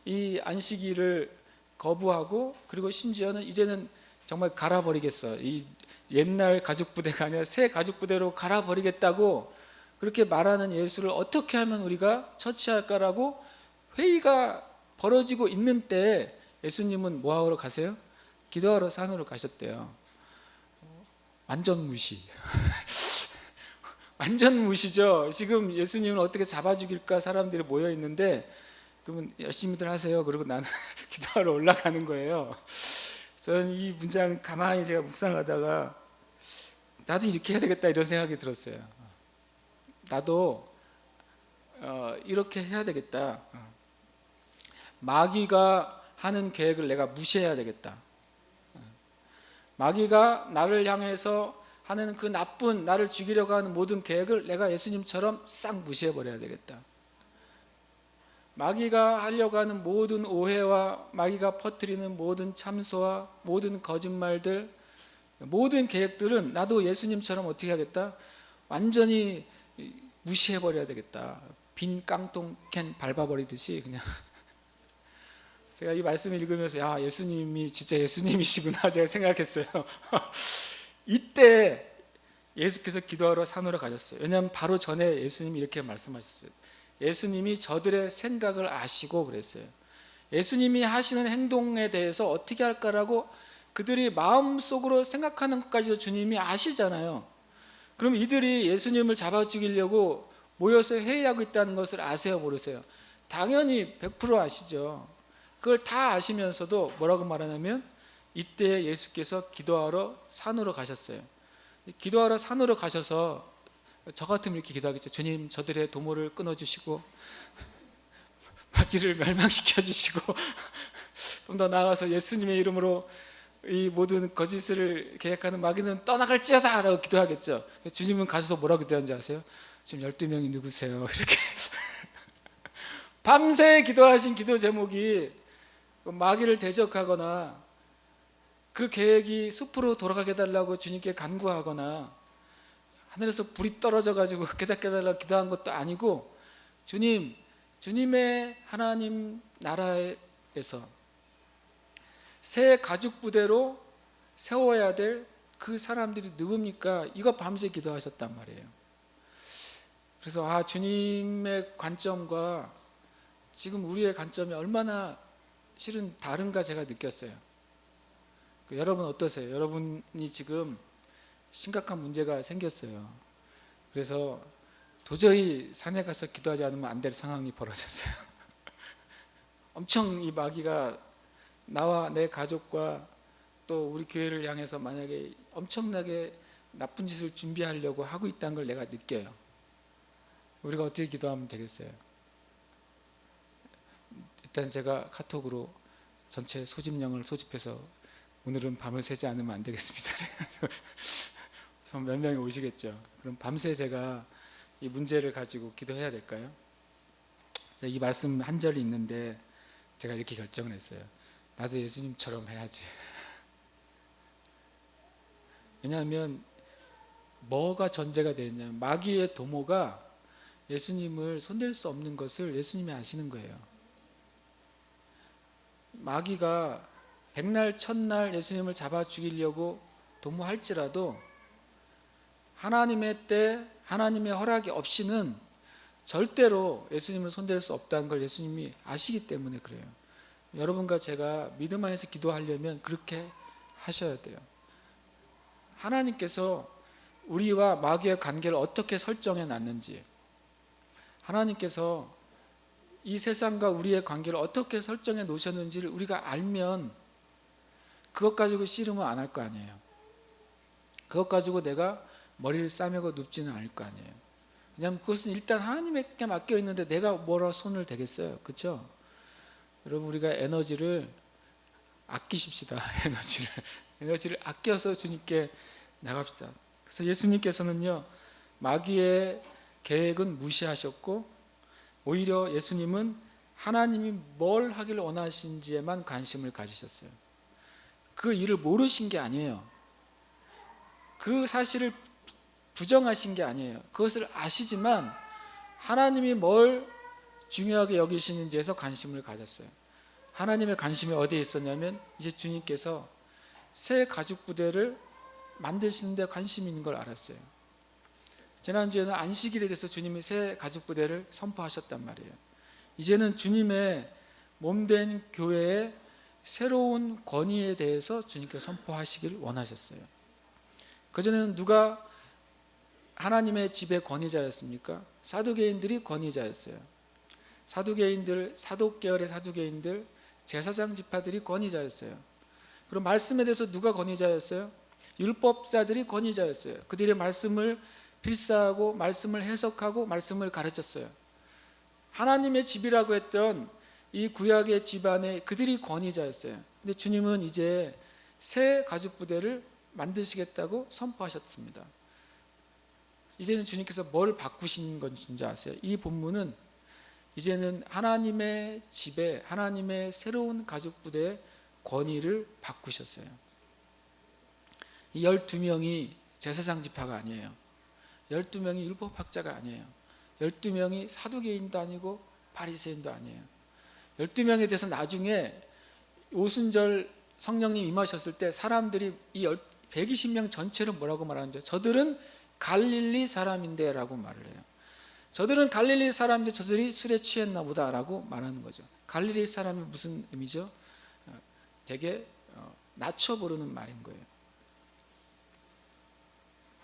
이 안식일을 거부하고 그리고 심지어는 이제는 정말 갈아버리겠어. 이 옛날 가죽부대가 아니라 새 가죽부대로 갈아버리겠다고 그렇게 말하는 예수를 어떻게 하면 우리가 처치할까라고 회의가 벌어지고 있는 때 예수님은 뭐 하러 가세요? 기도하러 산으로 가셨대요. 완전 무시. 완전 무시죠. 지금 예수님을 어떻게 잡아 죽일까 사람들이 모여 있는데 그러면 열심히들 하세요. 그리고 나는 기도하러 올라가는 거예요. 저는 이 문장 가만히 제가 묵상하다가 나도 이렇게 해야 되겠다 이런 생각이 들었어요. 나도 이렇게 해야 되겠다. 마귀가 하는 계획을 내가 무시해야 되겠다. 마귀가 나를 향해서 하는 그 나쁜 나를 죽이려고 하는 모든 계획을 내가 예수님처럼 싹 무시해버려야 되겠다. 마귀가 하려고 하는 모든 오해와 마귀가 퍼뜨리는 모든 참소와 모든 거짓말들 모든 계획들은 나도 예수님처럼 어떻게 하겠다? 완전히 무시해버려야 되겠다. 빈 깡통 캔 밟아버리듯이 그냥 제가 이 말씀을 읽으면서 야 예수님이 진짜 예수님이시구나 제가 생각했어요. 이때 예수께서 기도하러 산으로 가셨어요. 왜냐하면 바로 전에 예수님이 이렇게 말씀하셨어요. 예수님이 저들의 생각을 아시고 그랬어요. 예수님이 하시는 행동에 대해서 어떻게 할까라고 그들이 마음속으로 생각하는 것까지도 주님이 아시잖아요. 그럼 이들이 예수님을 잡아 죽이려고 모여서 회의하고 있다는 것을 아세요, 모르세요? 당연히 100% 아시죠. 그걸 다 아시면서도 뭐라고 말하냐면 이때 예수께서 기도하러 산으로 가셨어요. 기도하러 산으로 가셔서 저 같으면 이렇게 기도하겠죠. 주님 저들의 도모를 끊어주시고 마귀를 멸망시켜주시고 좀 더 나아가서 예수님의 이름으로 이 모든 거짓을 계획하는 마귀는 떠나갈지어다 라고 기도하겠죠. 주님은 가셔서 뭐라고 기도하는지 아세요? 지금 12명이 누구세요? 이렇게 밤새 기도하신 기도 제목이 마귀를 대적하거나 그 계획이 숲으로 돌아가게 해달라고 주님께 간구하거나 하늘에서 불이 떨어져 가지고 깨닫게 해달라고 기도한 것도 아니고, 주님의 하나님 나라에서 새 가죽 부대로 세워야 될 그 사람들이 누굽니까? 이거 밤새 기도하셨단 말이에요. 그래서 주님의 관점과 지금 우리의 관점이 얼마나 실은 다른가 제가 느꼈어요. 여러분 어떠세요? 여러분이 지금 심각한 문제가 생겼어요. 그래서 도저히 산에 가서 기도하지 않으면 안 될 상황이 벌어졌어요. 엄청 이 마귀가 나와 내 가족과 또 우리 교회를 향해서 만약에 엄청나게 나쁜 짓을 준비하려고 하고 있다는 걸 내가 느껴요. 우리가 어떻게 기도하면 되겠어요? 일단 제가 카톡으로 전체 소집령을 소집해서 오늘은 밤을 새지 않으면 안 되겠습니다. 몇 명이 오시겠죠. 그럼 밤새 제가 이 문제를 가지고 기도해야 될까요? 이 말씀 한 절이 있는데 제가 이렇게 결정을 했어요. 나도 예수님처럼 해야지. 왜냐하면 뭐가 전제가 되었냐면 마귀의 도모가 예수님을 손댈 수 없는 것을 예수님이 아시는 거예요. 마귀가 백날 첫날 예수님을 잡아 죽이려고 도모할지라도 하나님의 때 하나님의 허락이 없이는 절대로 예수님을 손댈 수 없다는 걸 예수님이 아시기 때문에 그래요. 여러분과 제가 믿음 안에서 기도하려면 그렇게 하셔야 돼요. 하나님께서 우리와 마귀의 관계를 어떻게 설정해 놨는지, 하나님께서 이 세상과 우리의 관계를 어떻게 설정해 놓으셨는지를 우리가 알면 그것 가지고 씨름은 안 할 거 아니에요. 그것 가지고 내가 머리를 싸매고 눕지는 않을 거 아니에요. 왜냐하면 그것은 일단 하나님에게 맡겨 있는데 내가 뭐라 손을 대겠어요. 그렇죠? 여러분, 우리가 에너지를 아끼십시다. 에너지를 아껴서 주님께 나갑시다. 그래서 예수님께서는요, 마귀의 계획은 무시하셨고 오히려 예수님은 하나님이 뭘 하기를 원하시는지에만 관심을 가지셨어요. 그 일을 모르신 게 아니에요. 그 사실을 부정하신 게 아니에요. 그것을 아시지만 하나님이 뭘 중요하게 여기시는지에서 관심을 가졌어요. 하나님의 관심이 어디에 있었냐면 이제 주님께서 새 가죽 부대를 만드시는 데 관심이 있는 걸 알았어요. 지난주에는 안식일에 대해서 주님이 새 가죽 부대를 선포하셨단 말이에요. 이제는 주님의 몸된 교회의 새로운 권위에 대해서 주님께서 선포하시길 원하셨어요. 그전에는 누가 하나님의 집의 권위자였습니까? 사두개인들이 권위자였어요. 사독계열의 사두개인들, 제사장 지파들이 권위자였어요. 그럼 말씀에 대해서 누가 권위자였어요? 율법사들이 권위자였어요. 그들의 말씀을 필사하고 말씀을 해석하고 말씀을 가르쳤어요. 하나님의 집이라고 했던 이 구약의 집안에 그들이 권위자였어요. 근데 주님은 이제 새 가죽 부대를 만드시겠다고 선포하셨습니다. 이제는 주님께서 뭘 바꾸신 건지 아세요? 이 본문은 이제는 하나님의 집에 하나님의 새로운 가죽 부대의 권위를 바꾸셨어요. 이 12명이 제사장 지파가 아니에요. 12명이 율법학자가 아니에요. 12명이 사두개인도 아니고 바리새인도 아니에요. 12명에 대해서 나중에 오순절 성령님 임하셨을 때 사람들이 이 120명 전체를 뭐라고 말하는지, 저들은 갈릴리 사람인데 라고 말을 해요. 저들은 갈릴리 사람인데 저들이 술에 취했나 보다 라고 말하는 거죠. 갈릴리 사람이 무슨 의미죠? 되게 낮춰 부르는 말인 거예요.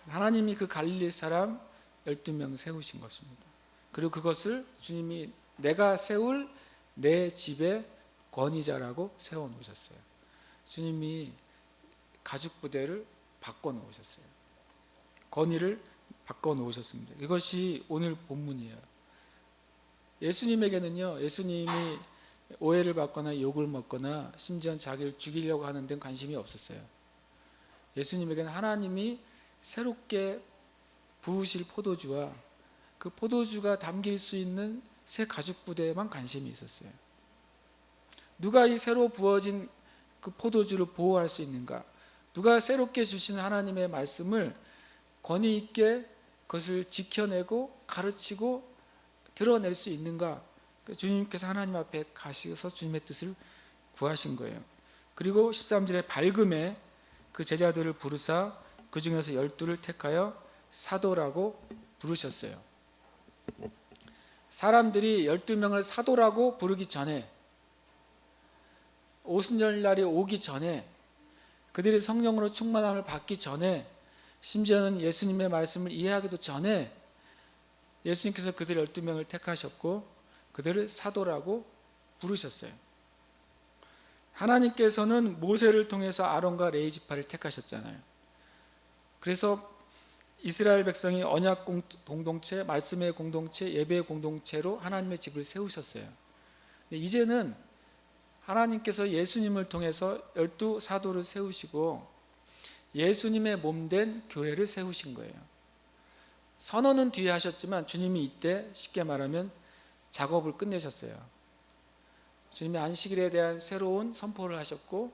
하나님이 그 갈릴리 사람 12명 세우신 것입니다. 그리고 그것을 주님이 내가 세울 내 집의 권위자라고 세워놓으셨어요. 주님이 가죽 부대를 바꿔놓으셨어요. 권위를 바꿔놓으셨습니다. 이것이 오늘 본문이에요. 예수님에게는요, 예수님이 오해를 받거나 욕을 먹거나 심지어 자기를 죽이려고 하는 데는 관심이 없었어요. 예수님에게는 하나님이 새롭게 부으실 포도주와 그 포도주가 담길 수 있는 새 가죽 부대에만 관심이 있었어요. 누가 이 새로 부어진 그 포도주를 보호할 수 있는가? 누가 새롭게 주신 하나님의 말씀을 권위 있게 그것을 지켜내고 가르치고 드러낼 수 있는가? 주님께서 하나님 앞에 가셔서 주님의 뜻을 구하신 거예요. 그리고 13절에 밝음에 그 제자들을 부르사 그 중에서 12를 택하여 사도라고 부르셨어요. 사람들이 12명을 사도라고 부르기 전에, 오순절날이 오기 전에, 그들이 성령으로 충만함을 받기 전에, 심지어는 예수님의 말씀을 이해하기도 전에 예수님께서 그들 12명을 택하셨고 그들을 사도라고 부르셨어요. 하나님께서는 모세를 통해서 아론과 레위 지파를 택하셨잖아요. 그래서 이스라엘 백성이 언약 공동체, 말씀의 공동체, 예배의 공동체로 하나님의 집을 세우셨어요. 근데 이제는 하나님께서 예수님을 통해서 12 사도를 세우시고 예수님의 몸된 교회를 세우신 거예요. 선언은 뒤에 하셨지만 주님이 이때 쉽게 말하면 작업을 끝내셨어요. 주님이 안식일에 대한 새로운 선포를 하셨고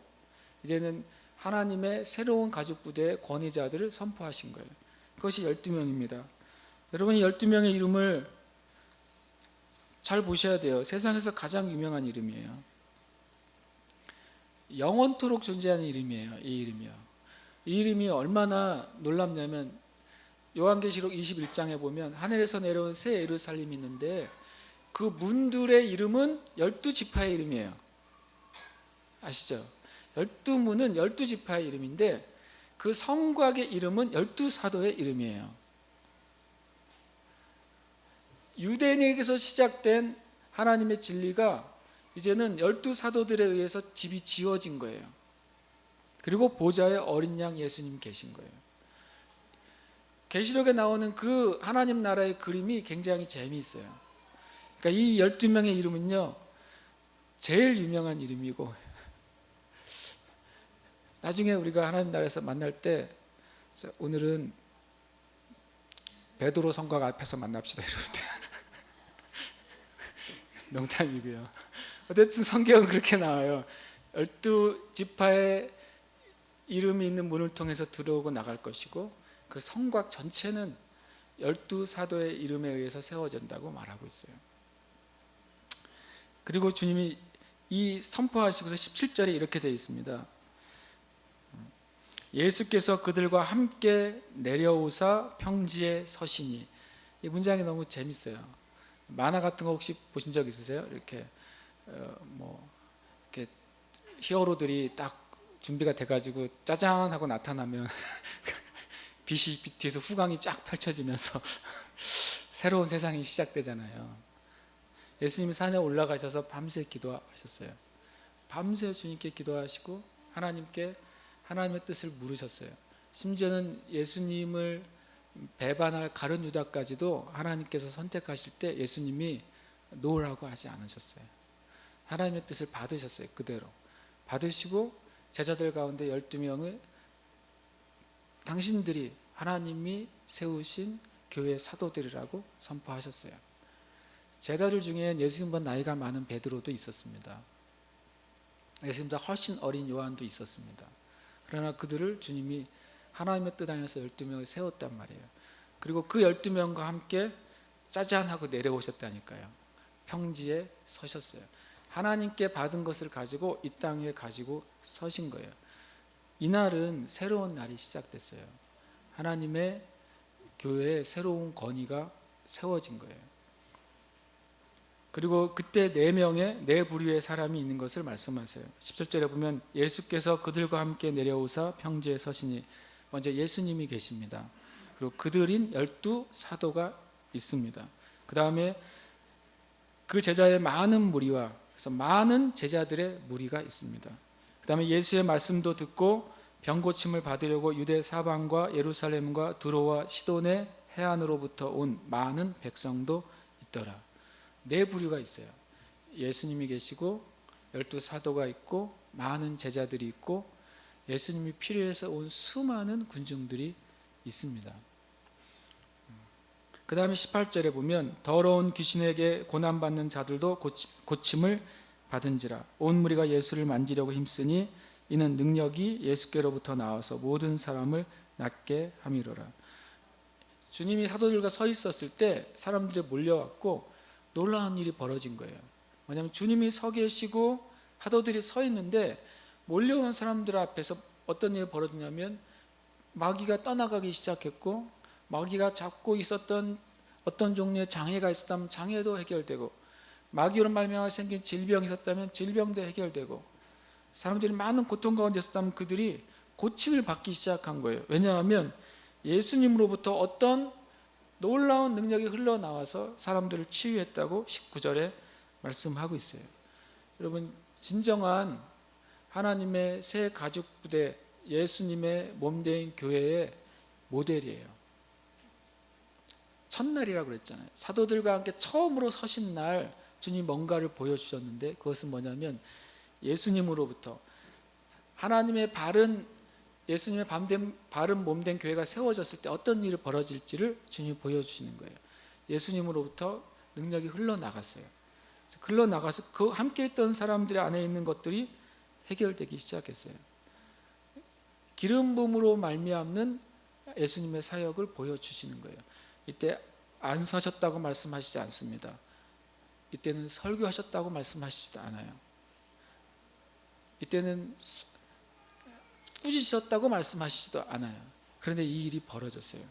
이제는 하나님의 새로운 가죽 부대의 권위자들을 선포하신 거예요. 그것이 12명입니다. 여러분이 12명의 이름을 잘 보셔야 돼요. 세상에서 가장 유명한 이름이에요. 영원토록 존재하는 이름이에요. 이 이름이요. 이 이름이 얼마나 놀랍냐면 요한계시록 21장에 보면 하늘에서 내려온 새 예루살렘이 있는데 그 문들의 이름은 12지파의 이름이에요. 아시죠? 12문은 12지파의 이름인데 그 성곽의 이름은 12사도의 이름이에요. 유대인에게서 시작된 하나님의 진리가 이제는 12사도들에 의해서 집이 지어진 거예요. 그리고 보좌에 어린 양 예수님 계신 거예요. 계시록에 나오는 그 하나님 나라의 그림이 굉장히 재미있어요. 그러니까 이 12명의 이름은요 제일 유명한 이름이고 나중에 우리가 하나님 나라에서 만날 때 오늘은 베드로 성곽 앞에서 만납시다 이러는데 농담이고요. 어쨌든 성경은 그렇게 나와요. 12지파의 이름이 있는 문을 통해서 들어오고 나갈 것이고 그 성곽 전체는 12사도의 이름에 의해서 세워진다고 말하고 있어요. 그리고 주님이 이 선포하시고서 17절에 이렇게 되어 있습니다. 예수께서 그들과 함께 내려오사 평지에 서시니. 이 문장이 너무 재밌어요. 만화 같은 거 혹시 보신 적 있으세요? 이렇게 이렇게 히어로들이 딱 준비가 돼가지고 짜잔 하고 나타나면 빛이 뒤에서 후광이 쫙 펼쳐지면서 새로운 세상이 시작되잖아요. 예수님이 산에 올라가셔서 밤새 기도하셨어요. 밤새 주님께 기도하시고 하나님께 하나님의 뜻을 물으셨어요. 심지어는 예수님을 배반할 가룟 유다까지도 하나님께서 선택하실 때 예수님이 놓으라고 하지 않으셨어요. 하나님의 뜻을 받으셨어요. 그대로 받으시고 제자들 가운데 12명을 당신들이 하나님이 세우신 교회 사도들이라고 선포하셨어요. 제자들 중에 예수님보다 나이가 많은 베드로도 있었습니다. 예수님보다 훨씬 어린 요한도 있었습니다. 그러나 그들을 주님이 하나님의 뜻 안에서 12명을 세웠단 말이에요. 그리고 그 12명과 함께 짜잔 하고 내려오셨다니까요. 평지에 서셨어요. 하나님께 받은 것을 가지고 이 땅에 가지고 서신 거예요. 이날은 새로운 날이 시작됐어요. 하나님의 교회에 새로운 권위가 세워진 거예요. 그리고 그때 4명의 4부류의 사람이 있는 것을 말씀하세요. 17절에 보면 예수께서 그들과 함께 내려오사 평지에 서시니, 먼저 예수님이 계십니다. 그리고 그들인 12사도가 있습니다. 그 다음에 그 제자의 많은 무리와, 그래서 많은 제자들의 무리가 있습니다. 그 다음에 예수의 말씀도 듣고 병고침을 받으려고 유대 사방과 예루살렘과 두로와 시돈의 해안으로부터 온 많은 백성도 있더라. 4부류가 있어요. 예수님이 계시고 12사도가 있고 많은 제자들이 있고 예수님이 필요해서 온 수많은 군중들이 있습니다. 그 다음에 18절에 보면 더러운 귀신에게 고난받는 자들도 고침을 받은지라. 온 무리가 예수를 만지려고 힘쓰니 이는 능력이 예수께로부터 나와서 모든 사람을 낫게 함이로라. 주님이 사도들과 서 있었을 때 사람들이 몰려왔고 놀라운 일이 벌어진 거예요. 왜냐하면 주님이 서 계시고 사도들이 서 있는데 몰려온 사람들 앞에서 어떤 일이 벌어지냐면 마귀가 떠나가기 시작했고, 마귀가 잡고 있었던 어떤 종류의 장애가 있었다면 장애도 해결되고, 마귀로 말미암아 생긴 질병이 있었다면 질병도 해결되고, 사람들이 많은 고통 가운데 있었다면 그들이 고침을 받기 시작한 거예요. 왜냐하면 예수님으로부터 어떤 놀라운 능력이 흘러나와서 사람들을 치유했다고 19절에 말씀하고 있어요. 여러분, 진정한 하나님의 새 가죽 부대, 예수님의 몸된 교회의 모델이에요. 첫날이라고 그랬잖아요. 사도들과 함께 처음으로 서신 날 주님 뭔가를 보여주셨는데, 그것은 뭐냐면 예수님으로부터 하나님의 예수님의 바른 몸된 교회가 세워졌을 때 어떤 일이 벌어질지를 주님이 보여주시는 거예요. 예수님으로부터 능력이 흘러나갔어요. 흘러나가서 그 함께 있던 사람들의 안에 있는 것들이 해결되기 시작했어요. 기름 부음으로 말미암는 예수님의 사역을 보여주시는 거예요. 이때 안수하셨다고 말씀하시지 않습니다. 이때는 설교하셨다고 말씀하시지도 않아요. 이때는 꾸짖으셨다고 말씀하시지도 않아요. 그런데 이 일이 벌어졌어요.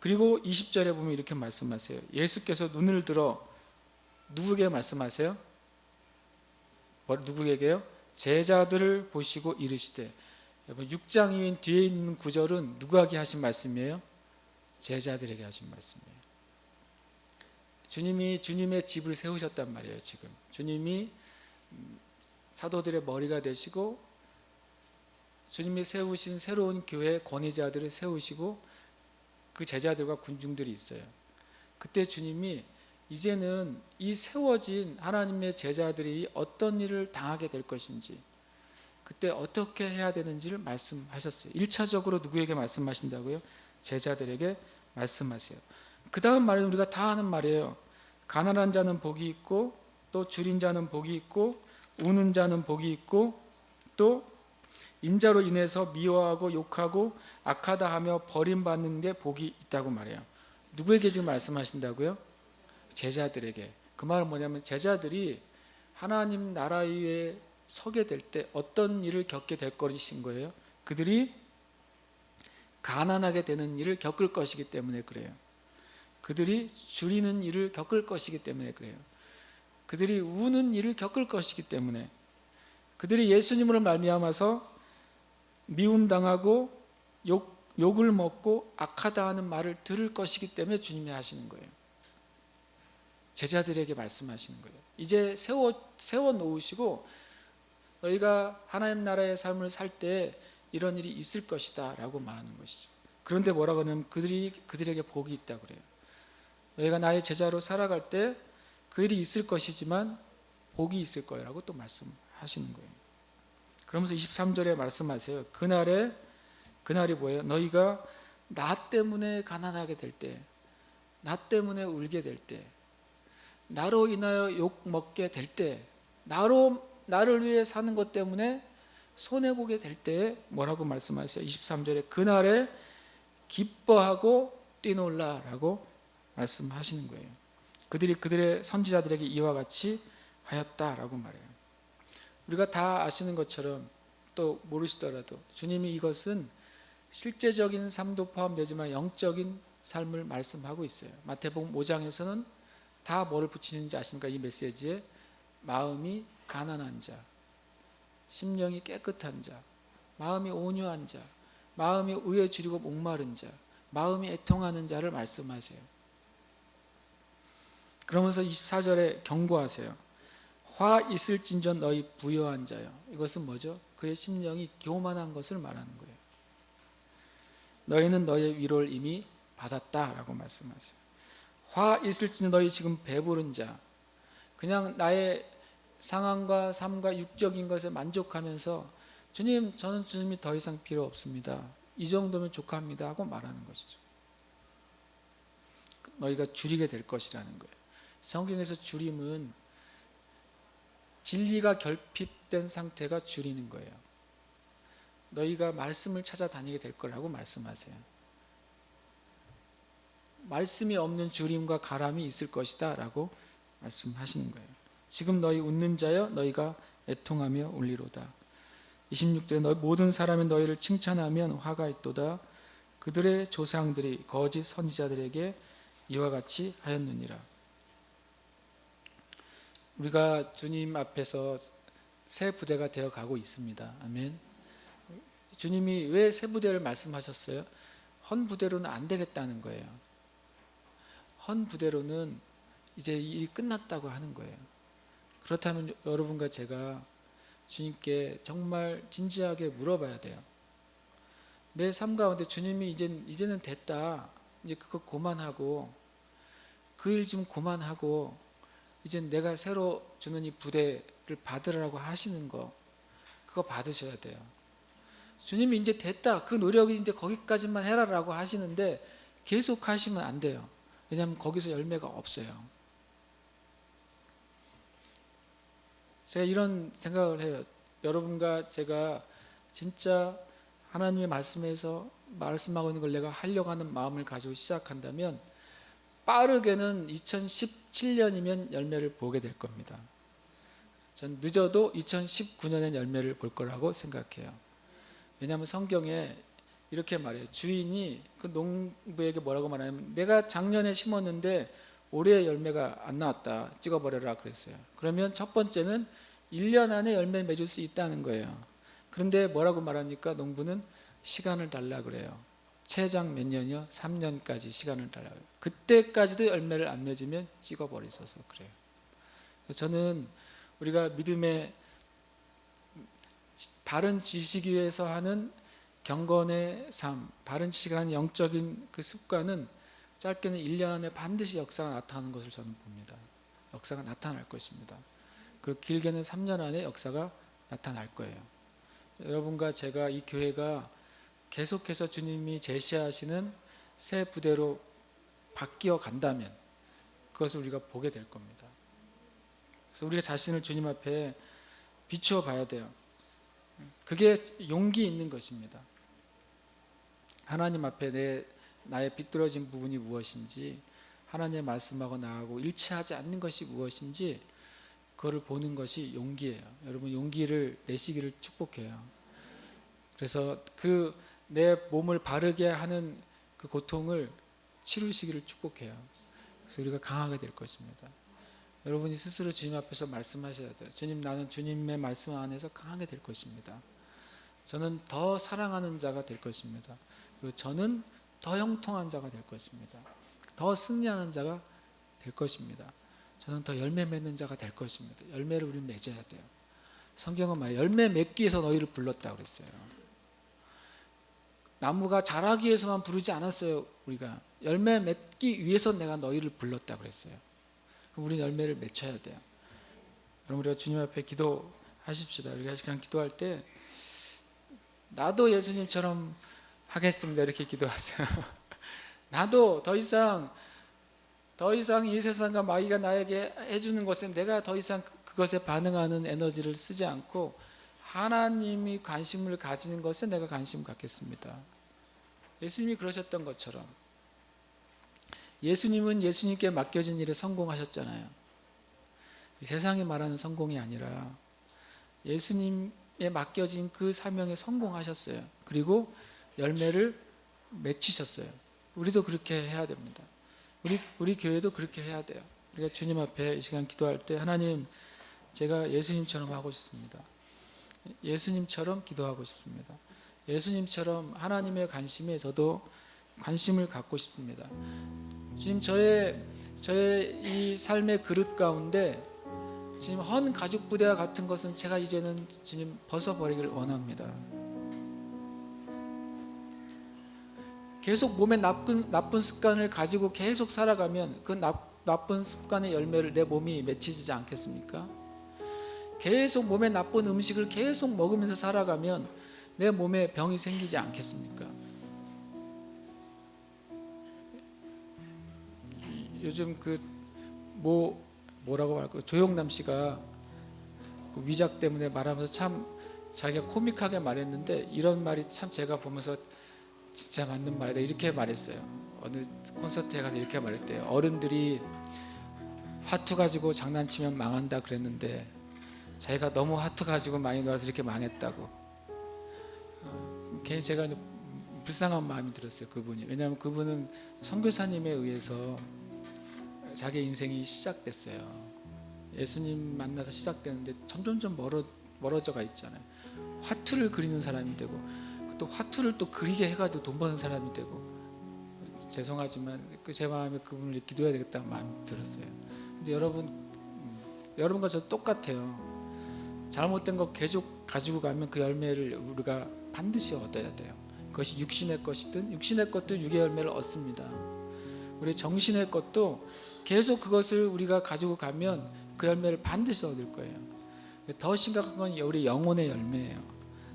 그리고 20절에 보면 이렇게 말씀하세요. 예수께서 눈을 들어 누구에게 말씀하세요? 누구에게요? 제자들을 보시고 이르시되. 여러분, 6장 이후인 뒤에 있는 구절은 누구에게 하신 말씀이에요? 제자들에게 하신 말씀이에요. 주님이 주님의 집을 세우셨단 말이에요. 지금 주님이 사도들의 머리가 되시고, 주님이 세우신 새로운 교회 권위자들을 세우시고, 그 제자들과 군중들이 있어요. 그때 주님이 이제는 이 세워진 하나님의 제자들이 어떤 일을 당하게 될 것인지, 그때 어떻게 해야 되는지를 말씀하셨어요. 1차적으로 누구에게 말씀하신다고요? 제자들에게 말씀하세요. 그 다음 말은 우리가 다 아는 말이에요. 가난한 자는 복이 있고, 또 줄인 자는 복이 있고, 우는 자는 복이 있고, 또 인자로 인해서 미워하고 욕하고 악하다 하며 버림받는 게 복이 있다고 말해요. 누구에게 지금 말씀하신다고요? 제자들에게. 그 말은 뭐냐면 제자들이 하나님 나라 위에 서게 될 때 어떤 일을 겪게 될 것인 거예요. 그들이 가난하게 되는 일을 겪을 것이기 때문에 그래요. 그들이 줄이는 일을 겪을 것이기 때문에 그래요. 그들이 우는 일을 겪을 것이기 때문에, 그들이 예수님으로 말미암아서 미움당하고 욕을 먹고 악하다 하는 말을 들을 것이기 때문에 주님이 하시는 거예요. 제자들에게 말씀하시는 거예요. 이제 세워 놓으시고 너희가 하나님 나라의 삶을 살 때 이런 일이 있을 것이다 라고 말하는 것이죠. 그런데 뭐라고 하냐면 그들에게 복이 있다고 그래요. 너희가 나의 제자로 살아갈 때 그 일이 있을 것이지만 복이 있을 거라고 또 말씀하시는 거예요. 그러면서 23절에 말씀하세요. 그날이 뭐예요? 너희가 나 때문에 가난하게 될 때, 나 때문에 울게 될 때, 나로 인하여 욕 먹게 될 때, 나를 위해 사는 것 때문에 손해보게 될 때 뭐라고 말씀하세요? 23절에 그날에 기뻐하고 뛰놀라라고 말씀하시는 거예요. 그들이 그들의 선지자들에게 이와 같이 하였다라고 말해요. 우리가 다 아시는 것처럼, 또 모르시더라도 주님이 이것은 실제적인 삶도 포함되지만 영적인 삶을 말씀하고 있어요. 마태복음 5장에서는 다 뭐를 붙이는지 아십니까? 이 메시지에 마음이 가난한 자, 심령이 깨끗한 자, 마음이 온유한 자, 마음이 의에 줄이고 목마른 자, 마음이 애통하는 자를 말씀하세요. 그러면서 24절에 경고하세요. 화 있을진전 너희 부요한 자여. 이것은 뭐죠? 그의 심령이 교만한 것을 말하는 거예요. 너희는 너희의 위로를 이미 받았다라고 말씀하세요. 화 있을진전 너희 지금 배부른 자, 그냥 나의 상황과 삶과 육적인 것에 만족하면서 주님, 저는 주님이 더 이상 필요 없습니다, 이 정도면 족합니다 하고 말하는 것이죠. 너희가 줄이게 될 것이라는 거예요. 성경에서 줄임은 진리가 결핍된 상태가 줄이는 거예요. 너희가 말씀을 찾아다니게 될 거라고 말씀하세요. 말씀이 없는 줄임과 가람이 있을 것이다 라고 말씀하시는 거예요. 지금 너희 웃는 자여 너희가 애통하며 울리로다. 26절에 너희 모든 사람이 너희를 칭찬하면 화가 있도다. 그들의 조상들이 거짓 선지자들에게 이와 같이 하였느니라. 우리가 주님 앞에서 새 부대가 되어 가고 있습니다. 아멘. 주님이 왜 새 부대를 말씀하셨어요? 헌 부대로는 안 되겠다는 거예요. 헌 부대로는 이제 일이 끝났다고 하는 거예요. 그렇다면 여러분과 제가 주님께 정말 진지하게 물어봐야 돼요. 내 삶 가운데 주님이 이제는 됐다. 이제 그거 그만하고 그 일 좀 그만하고 이제 내가 새로 주는 이 부대를 받으라고 하시는 거, 그거 받으셔야 돼요. 주님이 이제 됐다. 그 노력이 이제 거기까지만 해라라고 하시는데 계속 하시면 안 돼요. 왜냐하면 거기서 열매가 없어요. 제가 이런 생각을 해요. 여러분과 제가 진짜 하나님의 말씀에서 말씀하고 있는 걸 내가 하려고 하는 마음을 가지고 시작한다면 빠르게는 2017년이면 열매를 보게 될 겁니다. 전 늦어도 2019년엔 열매를 볼 거라고 생각해요. 왜냐하면 성경에 이렇게 말해요. 주인이 그 농부에게 뭐라고 말하냐면 내가 작년에 심었는데 올해 열매가 안 나왔다. 찍어버려라 그랬어요. 그러면 첫 번째는 1년 안에 열매 맺을 수 있다는 거예요. 그런데 뭐라고 말합니까? 농부는 시간을 달라 그래요. 채장 몇 년이요? 3년까지 시간을 달라 그래요. 그때까지도 열매를 안 맺으면 찍어버리셔서 그래요. 저는 우리가 믿음의 바른 지식 위에서 하는 경건의 삶, 바른 지식을 하는 영적인 그 습관은 짧게는 1년 안에 반드시 역사가 나타나는 것을 저는 봅니다. 역사가 나타날 것입니다. 그리고 길게는 3년 안에 역사가 나타날 거예요. 여러분과 제가 이 교회가 계속해서 주님이 제시하시는 새 부대로 바뀌어 간다면 그것을 우리가 보게 될 겁니다. 그래서 우리가 자신을 주님 앞에 비추어 봐야 돼요. 그게 용기 있는 것입니다. 하나님 앞에 나의 비뚤어진 부분이 무엇인지, 하나님의 말씀하고 나하고 일치하지 않는 것이 무엇인지 그거를 보는 것이 용기예요. 여러분 용기를 내시기를 축복해요. 그래서 내 몸을 바르게 하는 그 고통을 치루시기를 축복해요. 그래서 우리가 강하게 될 것입니다. 여러분이 스스로 주님 앞에서 말씀하셔야 돼요. 주님, 나는 주님의 말씀 안에서 강하게 될 것입니다. 저는 더 사랑하는 자가 될 것입니다. 그리고 저는 더 형통한 자가 될 것입니다. 더 승리하는 자가 될 것입니다. 저는 더 열매 맺는 자가 될 것입니다. 열매를 우리는 맺어야 돼요. 성경은 말이에요. 열매 맺기 위해서 너희를 불렀다고 그랬어요. 나무가 자라기 위해서만 부르지 않았어요. 우리가 열매 맺기 위해서 내가 너희를 불렀다고 그랬어요. 그럼 우리는 열매를 맺어야 돼요. 여러분 우리가 주님 앞에 기도하십시다. 우리가 그냥 기도할 때 나도 예수님처럼 하겠습니다. 이렇게 기도하세요. 나도 더 이상 이 세상과 마귀가 나에게 해주는 것에 내가 더 이상 그것에 반응하는 에너지를 쓰지 않고 하나님이 관심을 가지는 것에 내가 관심을 갖겠습니다. 예수님이 그러셨던 것처럼 예수님은 예수님께 맡겨진 일에 성공하셨잖아요. 세상이 말하는 성공이 아니라 예수님에 맡겨진 그 사명에 성공하셨어요. 그리고 열매를 맺히셨어요. 우리도 그렇게 해야 됩니다. 우리 교회도 그렇게 해야 돼요. 우리가 주님 앞에 이 시간 기도할 때 하나님, 제가 예수님처럼 하고 싶습니다. 예수님처럼 기도하고 싶습니다. 예수님처럼 하나님의 관심에 저도 관심을 갖고 싶습니다. 주님, 저의 이 삶의 그릇 가운데 주님 헌 가죽 부대와 같은 것은 제가 이제는 주님 벗어버리기를 원합니다. 계속 몸에 나쁜 습관을 가지고 계속 살아가면 그 나쁜 습관의 열매를 내 몸이 맺히지 않겠습니까? 계속 몸에 나쁜 음식을 계속 먹으면서 살아가면 내 몸에 병이 생기지 않겠습니까? 요즘 뭐라고 할까, 조영남 씨가 그 위작 때문에 말하면서 참 자기가 코믹하게 말했는데 이런 말이 참 제가 보면서 진짜 맞는 말이다 이렇게 말했어요. 어느 콘서트에 가서 이렇게 말했대요. 어른들이 화투 가지고 장난치면 망한다 그랬는데 자기가 너무 화투 가지고 많이 놀아서 이렇게 망했다고. 괜히 제가 불쌍한 마음이 들었어요, 그분이. 왜냐하면 그분은 선교사님에 의해서 자기 인생이 시작됐어요. 예수님 만나서 시작되는데 점점점 멀어져가 있잖아요. 화투를 그리는 사람이 되고 또 화투를 또 그리게 해가지고 돈 버는 사람이 되고. 죄송하지만 제 마음에 그분을 위해 기도해야 되겠다는 마음이 들었어요. 근데 여러분과 저 똑같아요. 잘못된 거 계속 가지고 가면 그 열매를 우리가 반드시 얻어야 돼요. 그것이 육신의 것이든, 육신의 것도 육의 열매를 얻습니다. 우리 정신의 것도 계속 그것을 우리가 가지고 가면 그 열매를 반드시 얻을 거예요. 더 심각한 건 우리 영혼의 열매예요.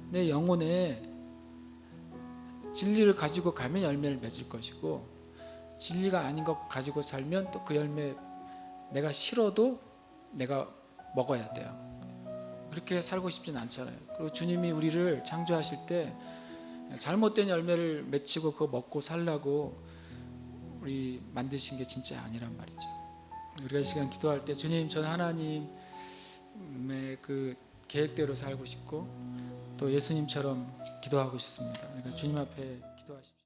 내 영혼에 진리를 가지고 가면 열매를 맺을 것이고, 진리가 아닌 것 가지고 살면 또 그 열매 내가 싫어도 내가 먹어야 돼요. 그렇게 살고 싶진 않잖아요. 그리고 주님이 우리를 창조하실 때 잘못된 열매를 맺히고 그거 먹고 살라고 우리 만드신 게 진짜 아니란 말이죠. 우리가 이 시간 기도할 때 주님, 저는 하나님의 그 계획대로 살고 싶고 또 예수님처럼 기도하고 싶습니다. 그러니까 주님 앞에 기도하십시오.